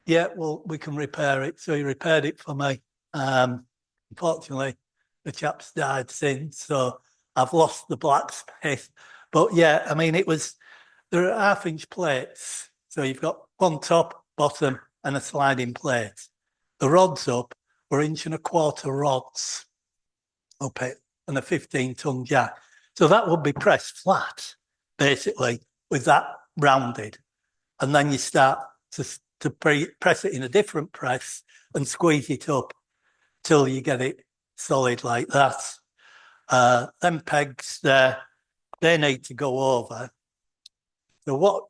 yeah, well, we can repair it. So he repaired it for me. Unfortunately, the chap's died since, so I've lost the blacksmith. But yeah, I mean, there are 1/2-inch plates. So you've got one top, bottom, and a sliding plate. The rods up were 1.25 rods up it, and a 15-ton jack. So that would be pressed flat, basically, with that rounded. And then you start to press it in a different press and squeeze it up till you get it solid like that. Them pegs there, they need to go over. So what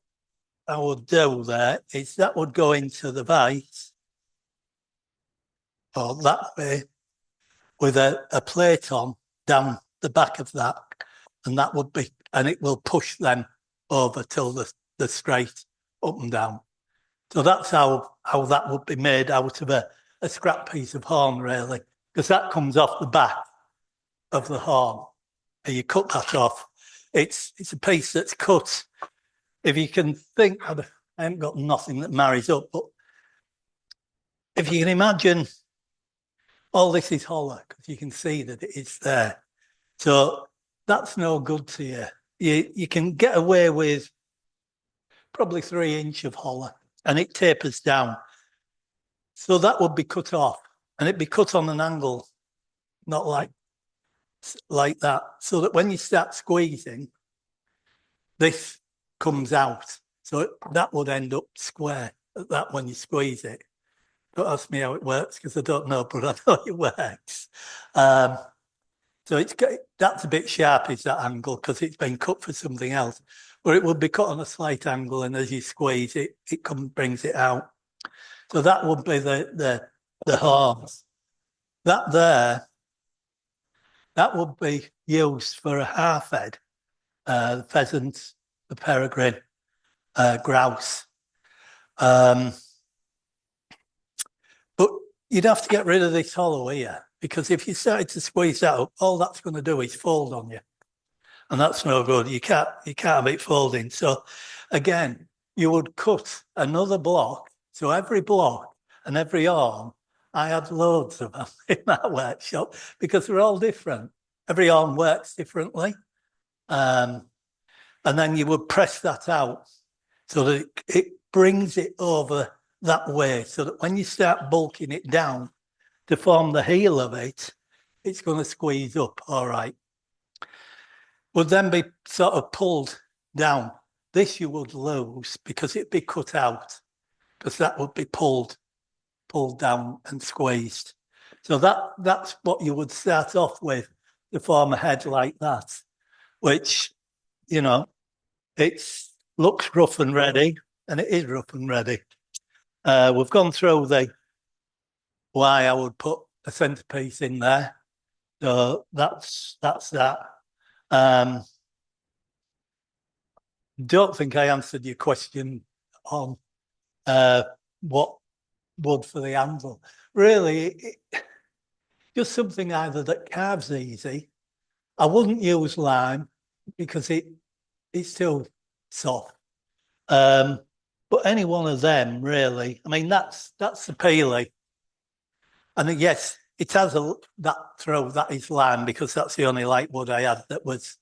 I would do there is that would go into the vise, or that way, with a plate on down the back of that, and it will push them over till the straight up and down. So that's how that would be made out of a scrap piece of horn, really, because that comes off the back of the horn. And you cut that off. It's a piece that's cut. If you can think, I haven't got nothing that marries up, but if you can imagine, all this is hollow because you can see that it's there. So that's no good to you. You can get away with probably 3 inch of hollow, and it tapers down. So that would be cut off, and it'd be cut on an angle, not like that, so that when you start squeezing, this comes out. So that would end up square at that when you squeeze it. Don't ask me how it works because I don't know, but I know it works. So that's a bit sharp, is that angle, because it's been cut for something else. But it would be cut on a slight angle, and as you squeeze it, brings it out. So that would be the horns. That would be used for a half head, the pheasant, the peregrine, grouse. But you'd have to get rid of this hollow here, because if you started to squeeze out, all that's going to do is fold on you. And that's no good. You can't have it folding. So again, you would cut another block. So every block and every arm, I had loads of them in that workshop because they're all different. Every arm works differently. And then you would press that out so that it brings it over that way, so that when you start bulking it down to form the heel of it, it's going to squeeze up, all right. Would then be sort of pulled down. This you would lose because it'd be cut out, because that would be pulled down and squeezed. So that's what you would start off with to form a head like that, which, you know, it looks rough and ready, and it is rough and ready. We've gone through why I would put a centerpiece in there. So that's that. Don't think I answered your question on what wood for the handle. Really, just something either that carves easy. I wouldn't use lime because it's too soft. But any one of them, really. I mean, that's the peely. And yes, it has that is lime, because that's the only light wood I had that was,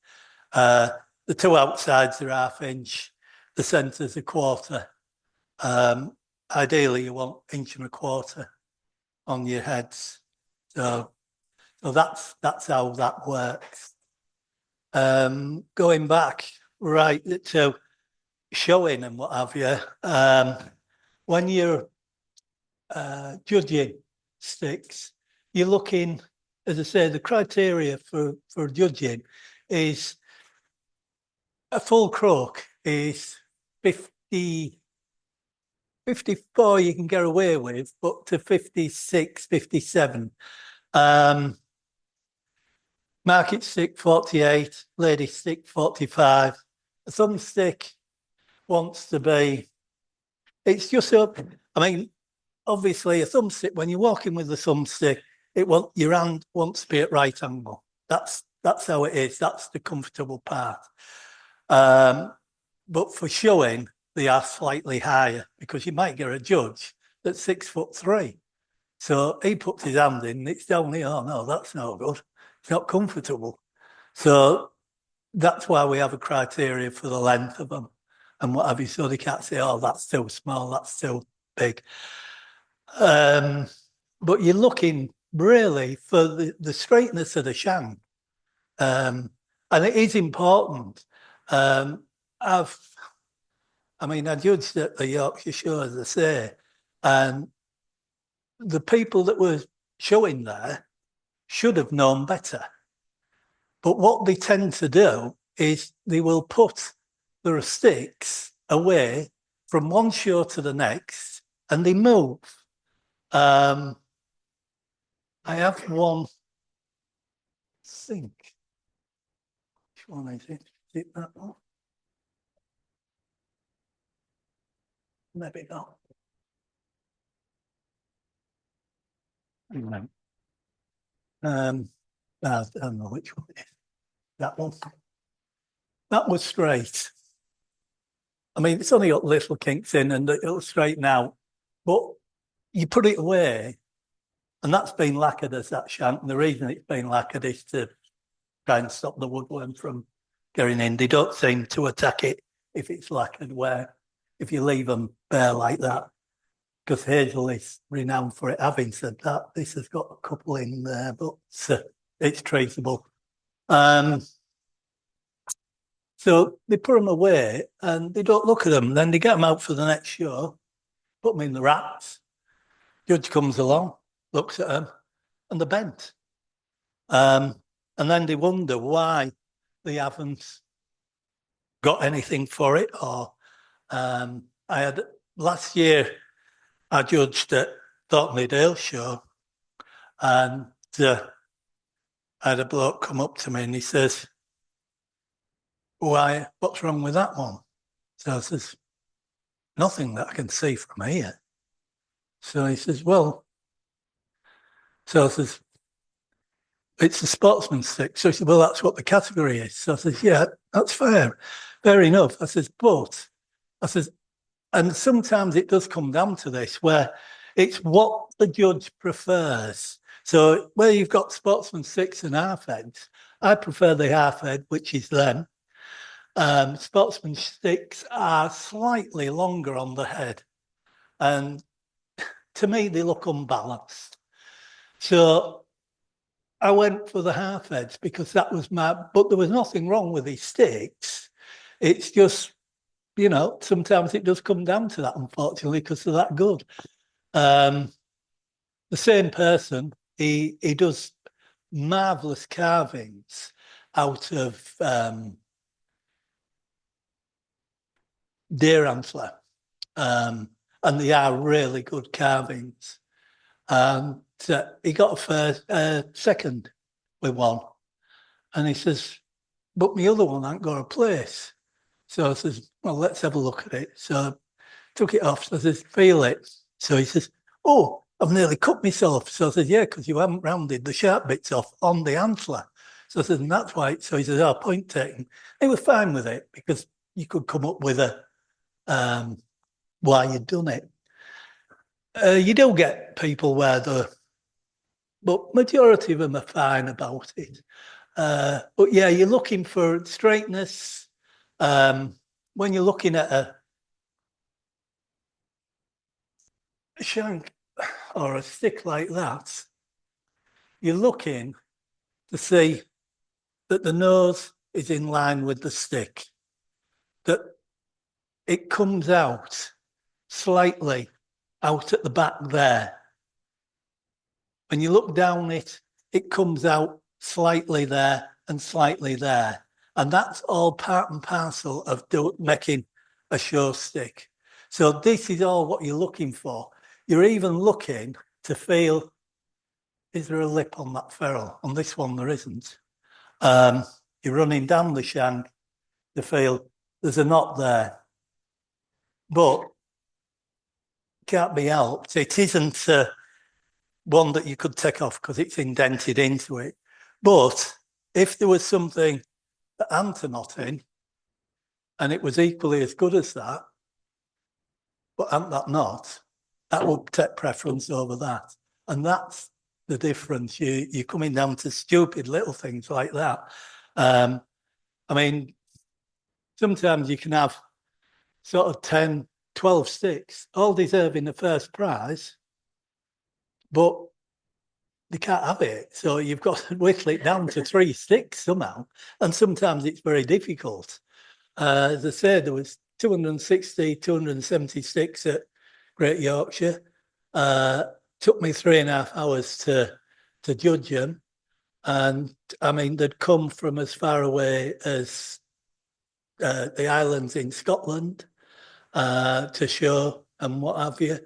the two outsides are 1/2 inch, the centre's 1/4. Ideally, you want 1.25 inch on your heads. So that's how that works. Going back, right, to showing and what have you, when you're judging sticks, you're looking, as I say, the criteria for judging is a full crook is 50, 54 you can get away with, but to 56, 57. Market stick 48, lady stick 45. A thumbstick wants to be, it's just up. I mean, obviously a thumbstick, when you're walking with a thumbstick, your hand wants to be at right angle. That's how it is. That's the comfortable part. But for showing, they are slightly higher because you might get a judge that's 6'3". So he puts his hand in, it's down here. Oh no, that's no good. It's not comfortable. So that's why we have a criteria for the length of them and what have you. So they can't say, oh, that's too small, that's too big. But you're looking really for the straightness of the shank. And it is important. I judged at the Yorkshire Show, as I say, and the people that were showing there should have known better. But what they tend to do is they will put their sticks away from one show to the next and they move. I have one, think. Which one is it? Is it that one? Maybe not. No. I don't know which one it is. That one. That was straight. I mean, it's only got little kinks in and it'll straighten out. But you put it away, and that's been lacquered as that shank. And the reason it's been lacquered is to try and stop the woodworm from getting in. They don't seem to attack it if it's lacquered, where if you leave them bare like that, because Hazel is renowned for it. Having said that, this has got a couple in there, but it's traceable. So they put them away and they don't look at them. Then they get them out for the next show, put them in the racks. Judge comes along, looks at them, and they're bent. And then they wonder why they haven't got anything for it. Or last year, I judged at Ryedale Show, and I had a bloke come up to me and he says, "Why, what's wrong with that one?" So I says, "Nothing that I can see from here." So he says, "Well," so I says, "It's a sportsman stick." So he said, "Well, that's what the category is." So I says, "Yeah, that's fair enough." I says, "But," I says, "and sometimes it does come down to this, where it's what the judge prefers. So where you've got sportsman sticks and half heads, I prefer the half head, which is them. Sportsman sticks are slightly longer on the head, and to me, they look unbalanced. So I went for the half heads because that was but there was nothing wrong with these sticks. It's just, sometimes it does come down to that, unfortunately, because they're that good. The same person, he does marvelous carvings out of deer antler, and they are really good carvings. And he got a second with one, and he says, "But my other one ain't got a place." So I says, "Well, let's have a look at it." So I took it off. So I says, "Feel it." So he says, "Oh, I've nearly cut myself." So I said, "Yeah, because you haven't rounded the sharp bits off on the antler." So I said, "And that's why." So he says, "Oh, point taking." He was fine with it because you could come up with why you'd done it. You do get people where but majority of them are fine about it. But yeah, you're looking for straightness. When you're looking at a shank or a stick like that, you're looking to see that the nose is in line with the stick, that it comes out slightly out at the back there. When you look down it, it comes out slightly there and slightly there. And that's all part and parcel of making a show stick. So this is all what you're looking for. You're even looking to feel, is there a lip on that ferrule? On this one, there isn't. You're running down the shank to feel there's a knot there. But can't be helped. It isn't one that you could take off because it's indented into it. But if there was something that hadn't a knot in, and it was equally as good as that, but hadn't that knot, that would take preference over that. And that's the difference. You're coming down to stupid little things like that. I mean, sometimes you can have sort of 10, 12 sticks, all deserving the first prize, but they can't have it. So you've got to whittle it down to 3 sticks somehow. And sometimes it's very difficult. As I said, there was 260, 270 sticks at Great Yorkshire. Took me 3.5 hours to judge them. And I mean, they'd come from as far away as the islands in Scotland to show and what have you.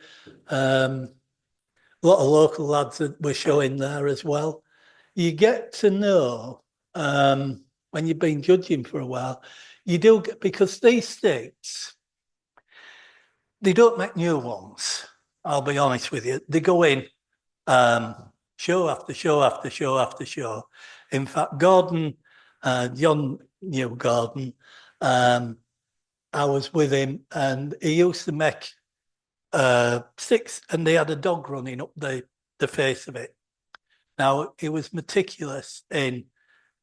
A lot of local lads that were showing there as well. You get to know when you've been judging for a while, you do get, because these sticks, they don't make new ones. I'll be honest with you. They go in show after show after show after show. In fact, Gordon, John knew Gordon. I was with him, and he used to make 6, and they had a dog running up the face of it. Now, he was meticulous in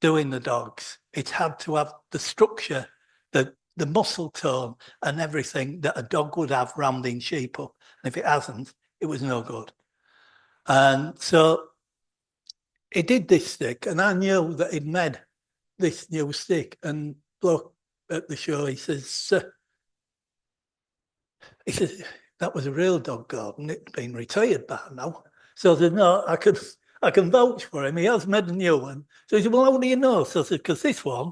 doing the dogs. It had to have the structure, the muscle tone and everything that a dog would have rounding sheep up. And if it hasn't, it was no good. And so he did this stick, and I knew that he'd made this new stick. And look at the show, he says, that was a real dog, Gordon. It'd been retired by now. So I said, no, I can vouch for him. He has made a new one. So he said, well, how do you know? So I said, because this one,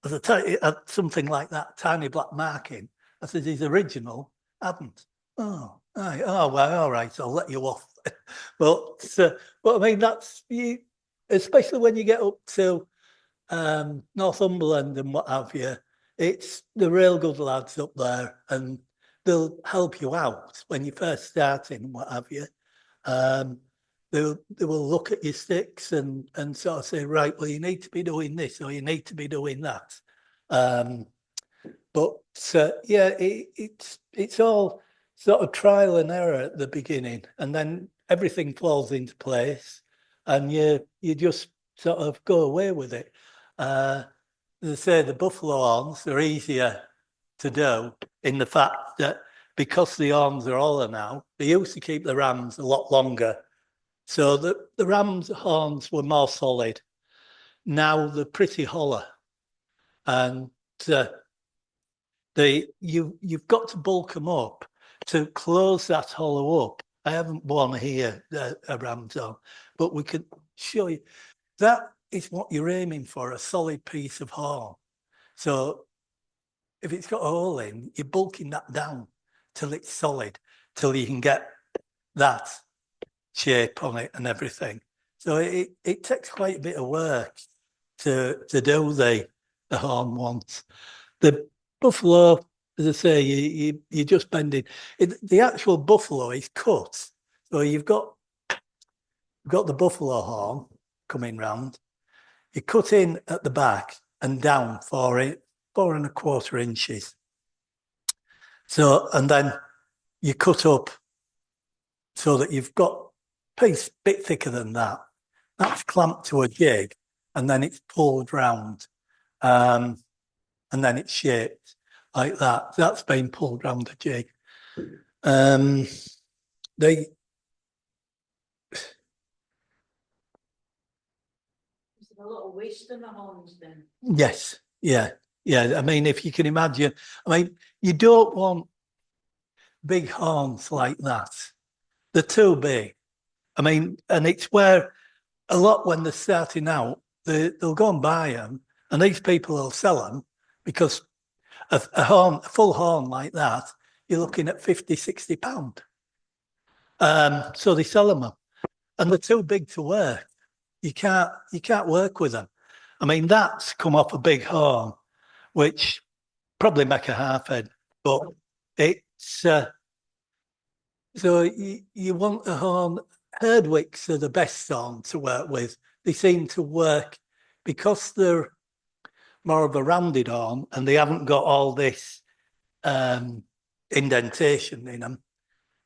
it had something like that, tiny black marking. I said, his original hadn't. Oh, right. Oh, well, all right, I'll let you off. But I mean, that's, especially when you get up to Northumberland and what have you, it's the real good lads up there, and they'll help you out when you're first starting and what have you. They will look at your sticks and sort of say, right, well, you need to be doing this or you need to be doing that. But yeah, it's all sort of trial and error at the beginning, and then everything falls into place, and you just sort of go away with it. As I say, the buffalo horns are easier to do in the fact that because the horns are hollow now, they used to keep the rams a lot longer. So the ram's horns were more solid. Now they're pretty hollow. And you've got to bulk them up to close that hollow up. I haven't one here, a ram's horn, but we can show you. That is what you're aiming for, a solid piece of horn. So if it's got a hole in, you're bulking that down till it's solid, till you can get that shape on it and everything. So it takes quite a bit of work to do the horn ones. The buffalo, as I say, you're just bending. The actual buffalo is cut. So you've got the buffalo horn coming round. You cut in at the back and down 4.25 inches. So, and then you cut up so that you've got a piece a bit thicker than that. That's clamped to a jig, and then it's pulled round, and then it's shaped like that. That's been pulled round the jig. They Is there a lot of waste in the horns then? Yes, yeah. Yeah, I mean, if you can imagine, I mean, you don't want big horns like that. They're too big. I mean, and it's where a lot when they're starting out, they'll go and buy them, and these people will sell them because a horn, a full horn like that, you're looking at 50, 60 pound. So they sell them, and they're too big to work. You can't work with them. I mean, that's come off a big horn, which probably make a half head, but it's so you want a horn. Herdwicks are the best horn to work with. They seem to work because they're more of a rounded horn and they haven't got all this indentation in them.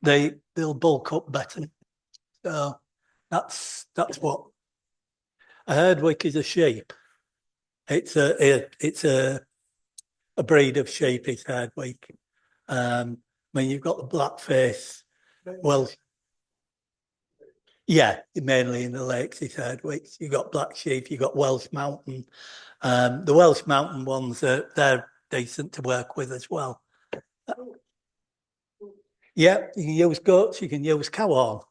They'll bulk up better. So that's what a herdwick is. A sheep. It's a breed of sheep. It's herdwick. I mean, you've got the black face. Well, yeah, mainly in the lakes, it's herdwicks. You've got black sheep. You've got Welsh Mountain. The Welsh Mountain ones they're decent to work with as well. Yeah, you can use goats. You can use cow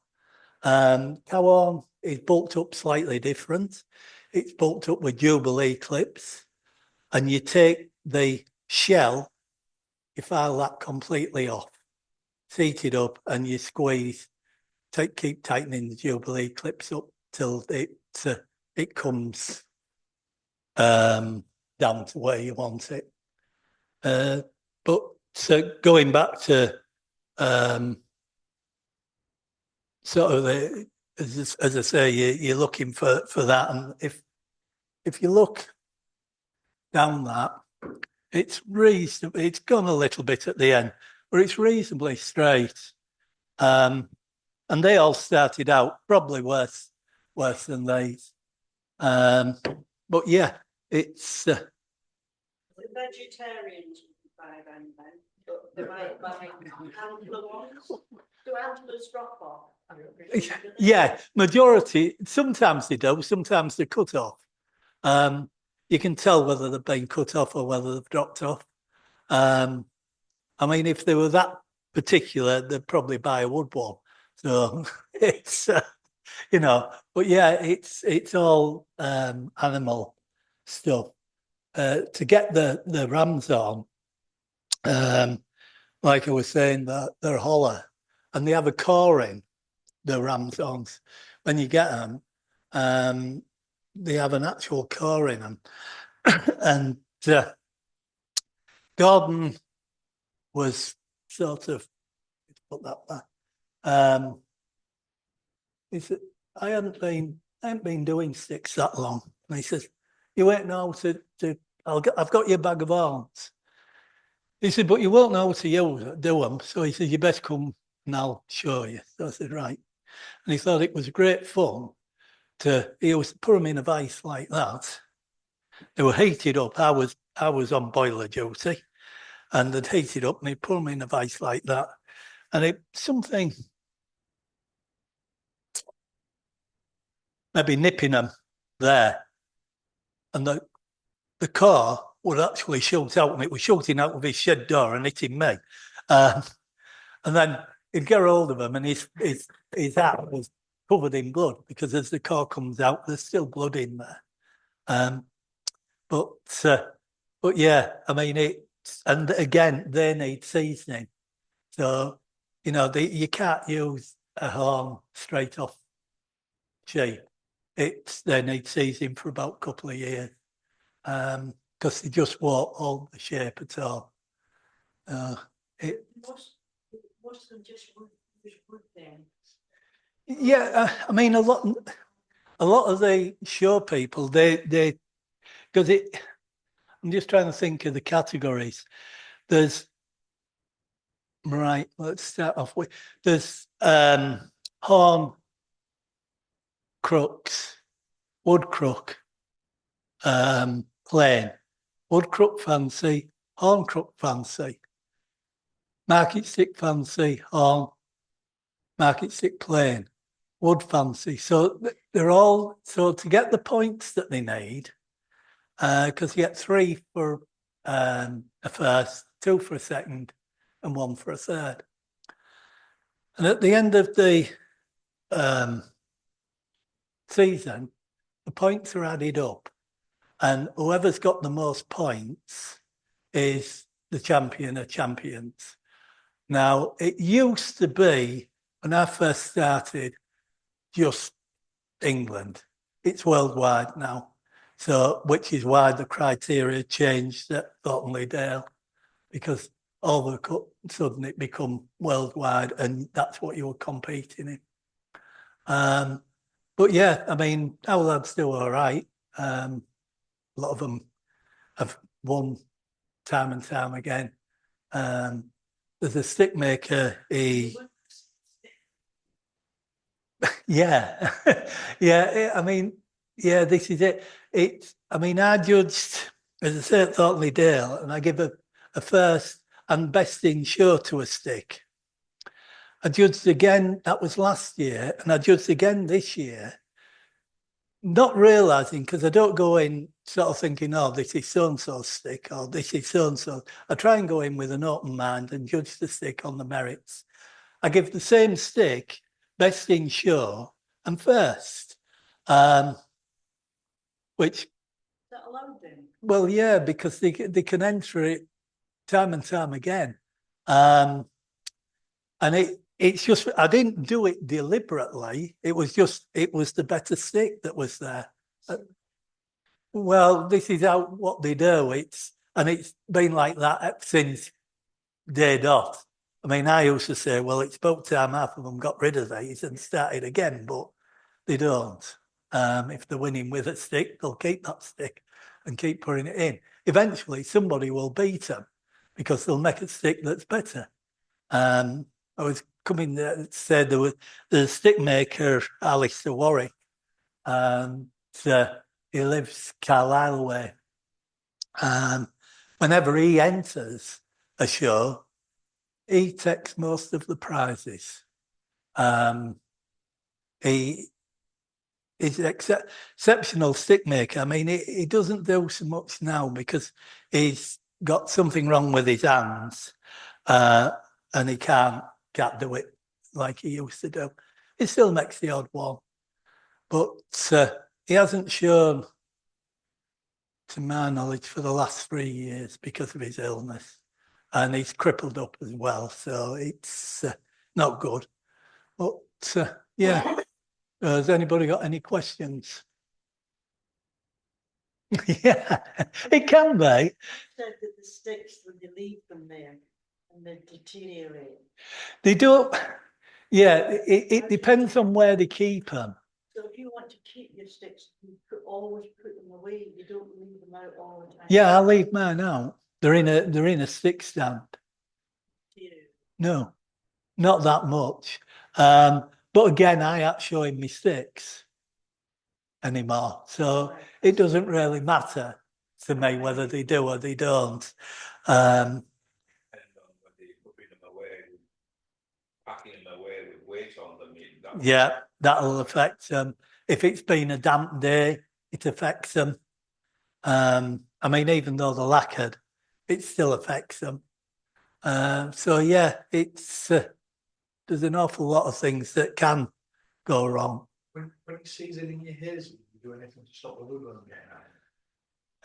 horn. Cow horn is bulked up slightly different. It's bulked up with Jubilee clips, and you take the shell, you file that completely off, seat it up, and you squeeze. Keep tightening the Jubilee clips up till it comes down to where you want it. But so going back to sort of as I say, you're looking for that, and if you look down that, it's reasonable. It's gone a little bit at the end, but it's reasonably straight. And they all started out probably worse than these. But yeah, it's. The vegetarians would buy them then, but they might buy antler ones. Do antlers drop off? Yeah, majority. Sometimes they do. Sometimes they're cut off. You can tell whether they've been cut off or whether they've dropped off. I mean, if they were that particular, they'd probably buy a wood one. So it's but yeah, it's all animal stuff. To get the rams on, like I was saying, they're hollow and they have a core in the rams on. When you get them, they have an actual core in them, and Gordon was sort of put that back. He said, I haven't been doing sticks that long. And he says, you won't know I've got your bag of arms. He said, but you won't know how to do them. So he said, you best come and I'll show you. So I said, right. And he thought it was great fun he was put them in a vise like that. They were heated up. I was on boiler duty and they'd heated up and he put them in a vise like that. And something maybe nipping them there, and the car would actually shoot out, and it was shooting out of his shed door and hitting me. And then he'd get hold of him, and his hat was covered in blood because as the car comes out, there's still blood in there. But yeah, I mean and again they need seasoning, so you can't use a horn straight off sheep. They need seasoning for about a couple of years because they just won't hold the shape at all. Most of them just wood then. Yeah, I mean a lot of the show people they because I'm just trying to think of the categories. There's right. Let's start off with there's horn crooks, wood crook, plain, wood crook fancy, horn crook fancy, market stick fancy, horn, market stick plain, wood fancy. So they're all to get the points that they need, because you get 3 for a first, 2 for a second, and 1 for a third. And at the end of the season, the points are added up, and whoever's got the most points is the champion of champions. Now, it used to be, when I first started, just England. It's worldwide now. So, which is why the criteria changed at Ryedale, because all the sudden it become worldwide, and that's what you were competing in. But yeah, I mean, our lads do all right. A lot of them have won time and time again. There's a stick maker, yeah, yeah. I mean, yeah, this is it. I judged, as I say, at Thornley Dale, and I give a first and best in show to a stick. I judged again, that was last year, and I judged again this year, not realising, because I don't go in sort of thinking, oh, this is so-and-so's stick, or this is so-and-so. I try and go in with an open mind and judge the stick on the merits. I give the same stick best in show and first, which... Is that allowed then? Well, yeah, because they can enter it time and time again. And it's just, I didn't do it deliberately. It was the better stick that was there. Well, this is what they do. It's been like that since day dot. I mean, I used to say, well, it's about time half of them got rid of these and started again, but they don't. If they're winning with a stick, they'll keep that stick and keep putting it in. Eventually, somebody will beat them because they'll make a stick that's better. I was coming there, said there was the stick maker, Alistair Warwick. He lives Carlisle way. Whenever he enters a show, he takes most of the prizes. He's an exceptional stick maker. I mean, he doesn't do so much now because he's got something wrong with his hands, and he can't do it like he used to do. He still makes the odd one, but he hasn't shown, to my knowledge, for the last 3 years because of his illness. And he's crippled up as well, so it's not good. But yeah, has anybody got any questions? Yeah, it can be. You said that the sticks, when you leave them there and they deteriorate. They do. Yeah, it depends on where they keep them. So if you want to keep your sticks, you always put them away. You don't leave them out all the time. Yeah, I leave mine out. They're in a stick stand. No, not that much. But again, I ain't showing my sticks anymore, so it doesn't really matter to me whether they do or they don't. Depend on whether you're putting them away, packing them away with weight on them. Yeah, that'll affect them. If it's been a damp day, it affects them. I mean, even though they're lacquered, it still affects them. So yeah, there's an awful lot of things that can go wrong. When it's seasoning your haze, you do anything to stop the woodworm getting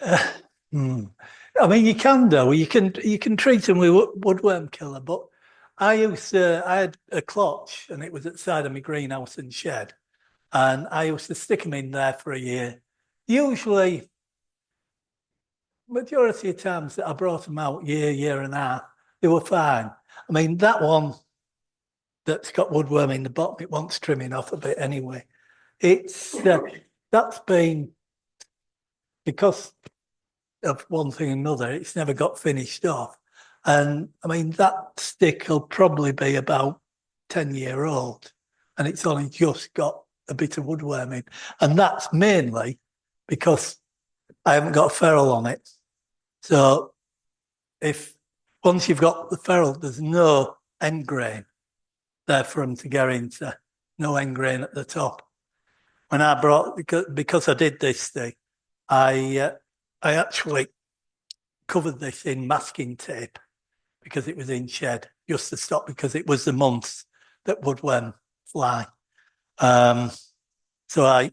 out? I mean, you can do. You can treat them with woodworm killer, but I had a clutch, and it was at the side of my greenhouse and shed, and I used to stick them in there for a year. Usually, majority of times that I brought them out year and a half, they were fine. I mean, that one that's got woodworm in the bottom, it wants trimming off a bit anyway. It's that's been because of one thing or another, it's never got finished off. And I mean, that stick will probably be about 10-year-old, and it's only just got a bit of woodworm in. And that's mainly because I haven't got a ferrule on it. So once you've got the ferrule, there's no end grain there for them to get into, no end grain at the top. When I brought, because I did this thing, I actually covered this in masking tape because it was in shed, just to stop, because it was the months that woodworm fly. So I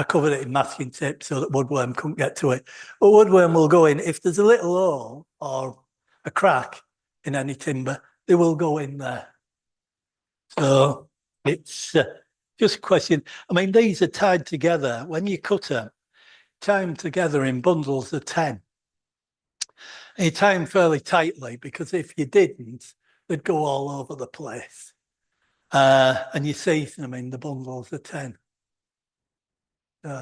covered it in masking tape so that woodworm couldn't get to it. But woodworm will go in if there's a little hole or a crack in any timber, they will go in there. So it's just a question. I mean, these are tied together. When you cut them, tie them together in bundles of 10. And you tie them fairly tightly, because if you didn't, they'd go all over the place. And you see them in the bundles of 10. Is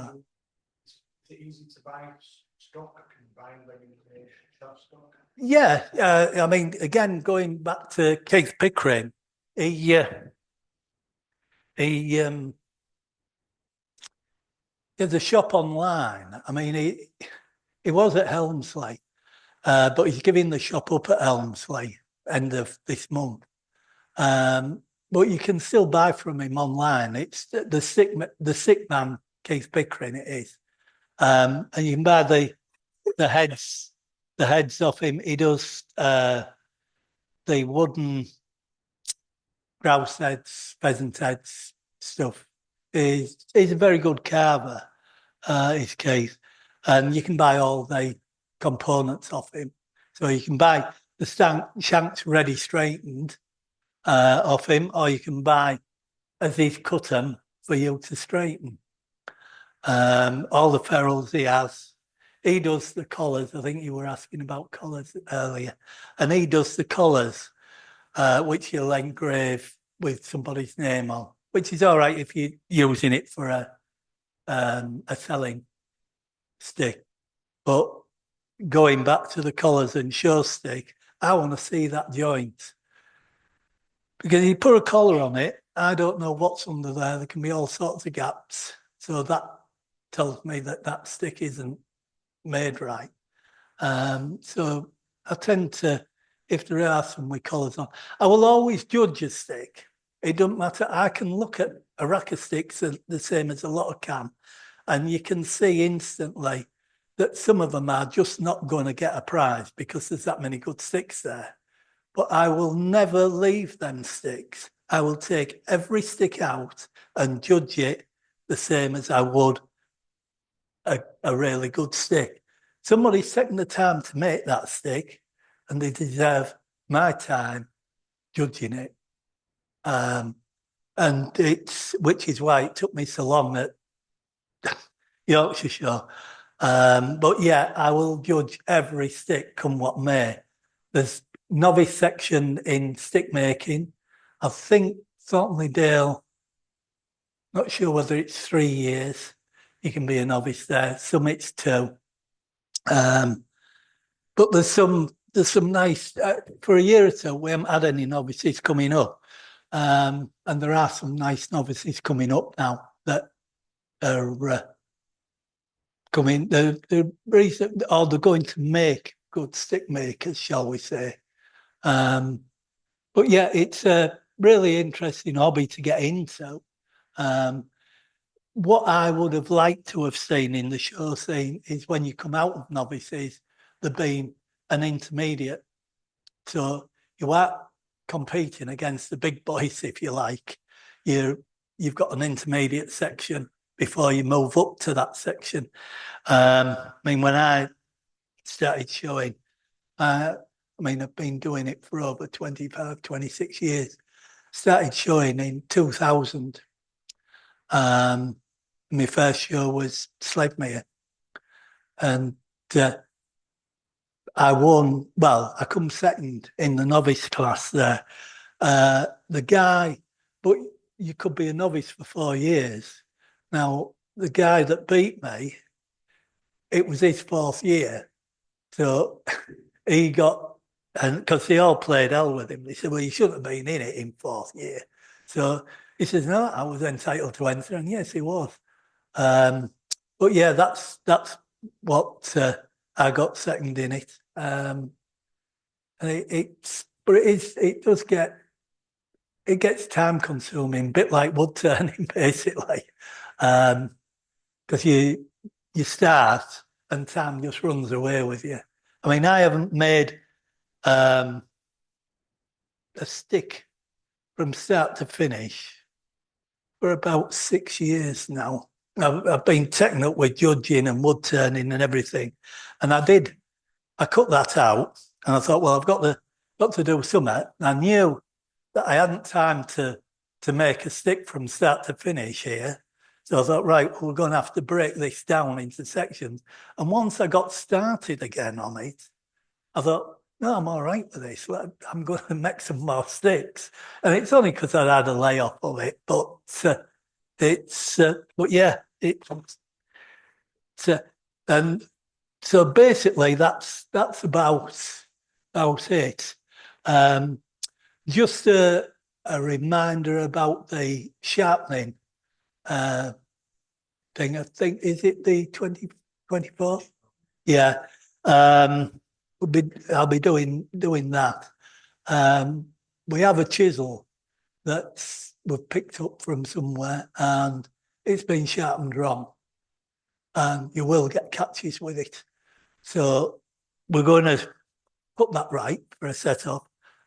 it easy to buy stock? Can you buy them in shop stock? Yeah, I mean, again, going back to Keith Pickering, he there's a shop online. I mean, he was at Helmsley, but he's giving the shop up at Helmsley end of this month. But you can still buy from him online. It's the sick man, Keith Pickering, it is. And you can buy the heads off him. He does the wooden grouse heads, pheasant heads stuff. He's a very good carver, is Keith. And you can buy all the components off him. So you can buy the shanks ready straightened off him, or you can buy as he's cut them for you to straighten. All the ferrules he has. He does the collars. I think you were asking about collars earlier. And he does the collars, which you'll engrave with somebody's name on, which is all right if you're using it for a selling stick. But going back to the collars and show stick, I want to see that joint. Because you put a collar on it, I don't know what's under there. There can be all sorts of gaps. So that tells me that stick isn't made right. So I tend to, if there are some with collars on, I will always judge a stick. It doesn't matter. I can look at a rack of sticks the same as a lot of can, and you can see instantly that some of them are just not going to get a prize because there's that many good sticks there. But I will never leave them sticks. I will take every stick out and judge it the same as I would a really good stick. Somebody's taken the time to make that stick, and they deserve my time judging it. And which is why it took me so long at Yorkshire Show. But yeah, I will judge every stick come what may. There's novice section in stick making. I think Thornton Dale, not sure whether it's 3 years. You can be a novice there. Some it's 2. But there's some nice, for a year or so, we haven't had any novices coming up. And there are some nice novices coming up now that are coming, they're recent, or they're going to make good stick makers, shall we say. But yeah, it's a really interesting hobby to get into. What I would have liked to have seen in the show scene is when you come out of novices, there being an intermediate. So you are competing against the big boys, if you like. You've got an intermediate section before you move up to that section. I mean, when I started showing, I've been doing it for over 25, 26 years. Started showing in 2000. My first show was Sledmere. And I won, I come second in the novice class there. The guy, but you could be a novice for 4 years. Now, the guy that beat me, it was his 4th year. So he got, and because they all played hell with him, they said, well, you shouldn't have been in it in 4th year. So he says, no, I was entitled to enter. And yes, he was. But yeah, that's what I got second in it. And it gets time consuming, a bit like wood turning, basically. Because you start and time just runs away with you. I mean, I haven't made a stick from start to finish for about 6 years now. I've been taken up with judging and wood turning and everything. And I cut that out and I thought, well, I've got to do something. And I knew that I hadn't time to make a stick from start to finish here. So I thought, right, we're going to have to break this down into sections. And once I got started again on it, I thought, no, I'm all right with this. I'm going to make some more sticks. And it's only because I had a layoff of it, but but yeah, and so basically that's about it. Just a reminder about the sharpening thing. I think, is it the 24th? Yeah. I'll be doing that. We have a chisel that we've picked up from somewhere and it's been sharpened wrong. And you will get catches with it. So we're going to put that right for a set-off.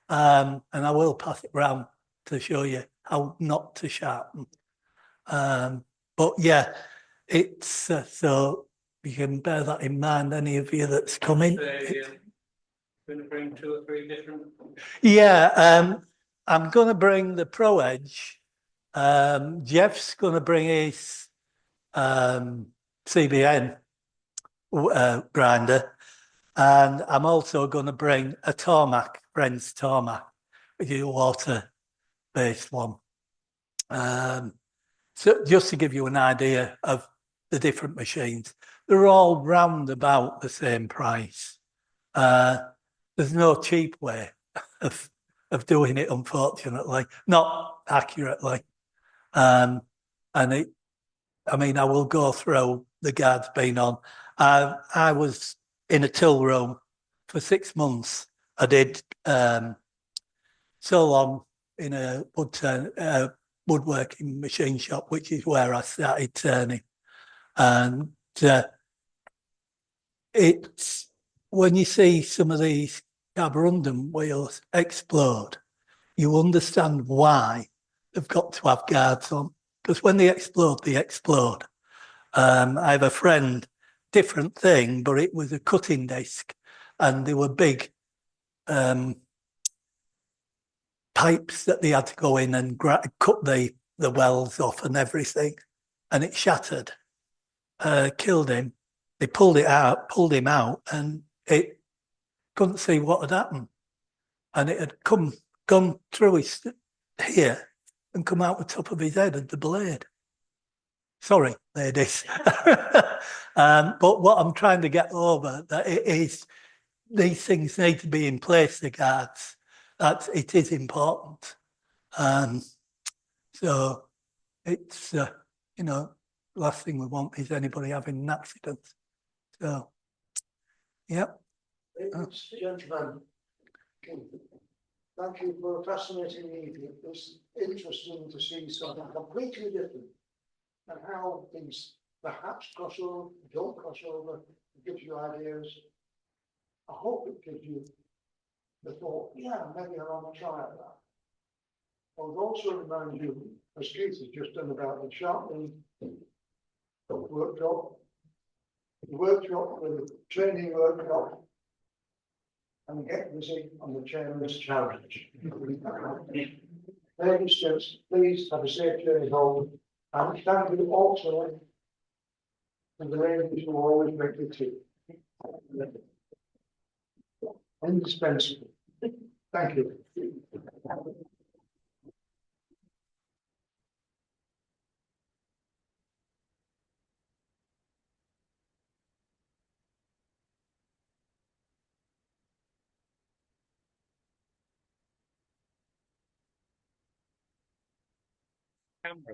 And I will pass it round to show you how not to sharpen. But yeah, it's so you can bear that in mind, any of you that's coming. Going to bring 2 or 3 different. Yeah, I'm going to bring the Pro Edge. Jeff's going to bring his CBN grinder, and I'm also going to bring a Tormac, Friends Tormac, which is a water-based one. So just to give you an idea of the different machines, they're all round about the same price. There's no cheap way of doing it, unfortunately, not accurately. And I mean, I will go through the guards being on. I was in a till room for 6 months. I did so long in a woodworking machine shop, which is where I started turning. And it's when you see some of these carborundum wheels explode, you understand why they've got to have guards on. Because when they explode, they explode. I have a friend, different thing, but it was a cutting disc, and they were big pipes that they had to go in and cut the welds off and everything, and it shattered, killed him. They pulled him out, and it couldn't see what had happened, and it had gone through his here and come out the top of his head at the blade. Sorry, ladies. But what I'm trying to get over that it is these things need to be in place, the guards. That it is important. So it's last thing we want is anybody having an accident. So yeah. Gentlemen, thank you for a fascinating evening. It's interesting to see something completely different and how things perhaps cross over, don't cross over, it gives you ideas. I hope it gives you the thought, yeah, maybe I want to try that. I would also remind you, as Keith has just done about the sharpening workshop, the training workshop, and get busy on the chairman's challenge. Ladies, gents, please have a safe journey home, and thank you also to the ladies who always make the tea. Indispensable. Thank you. Camera.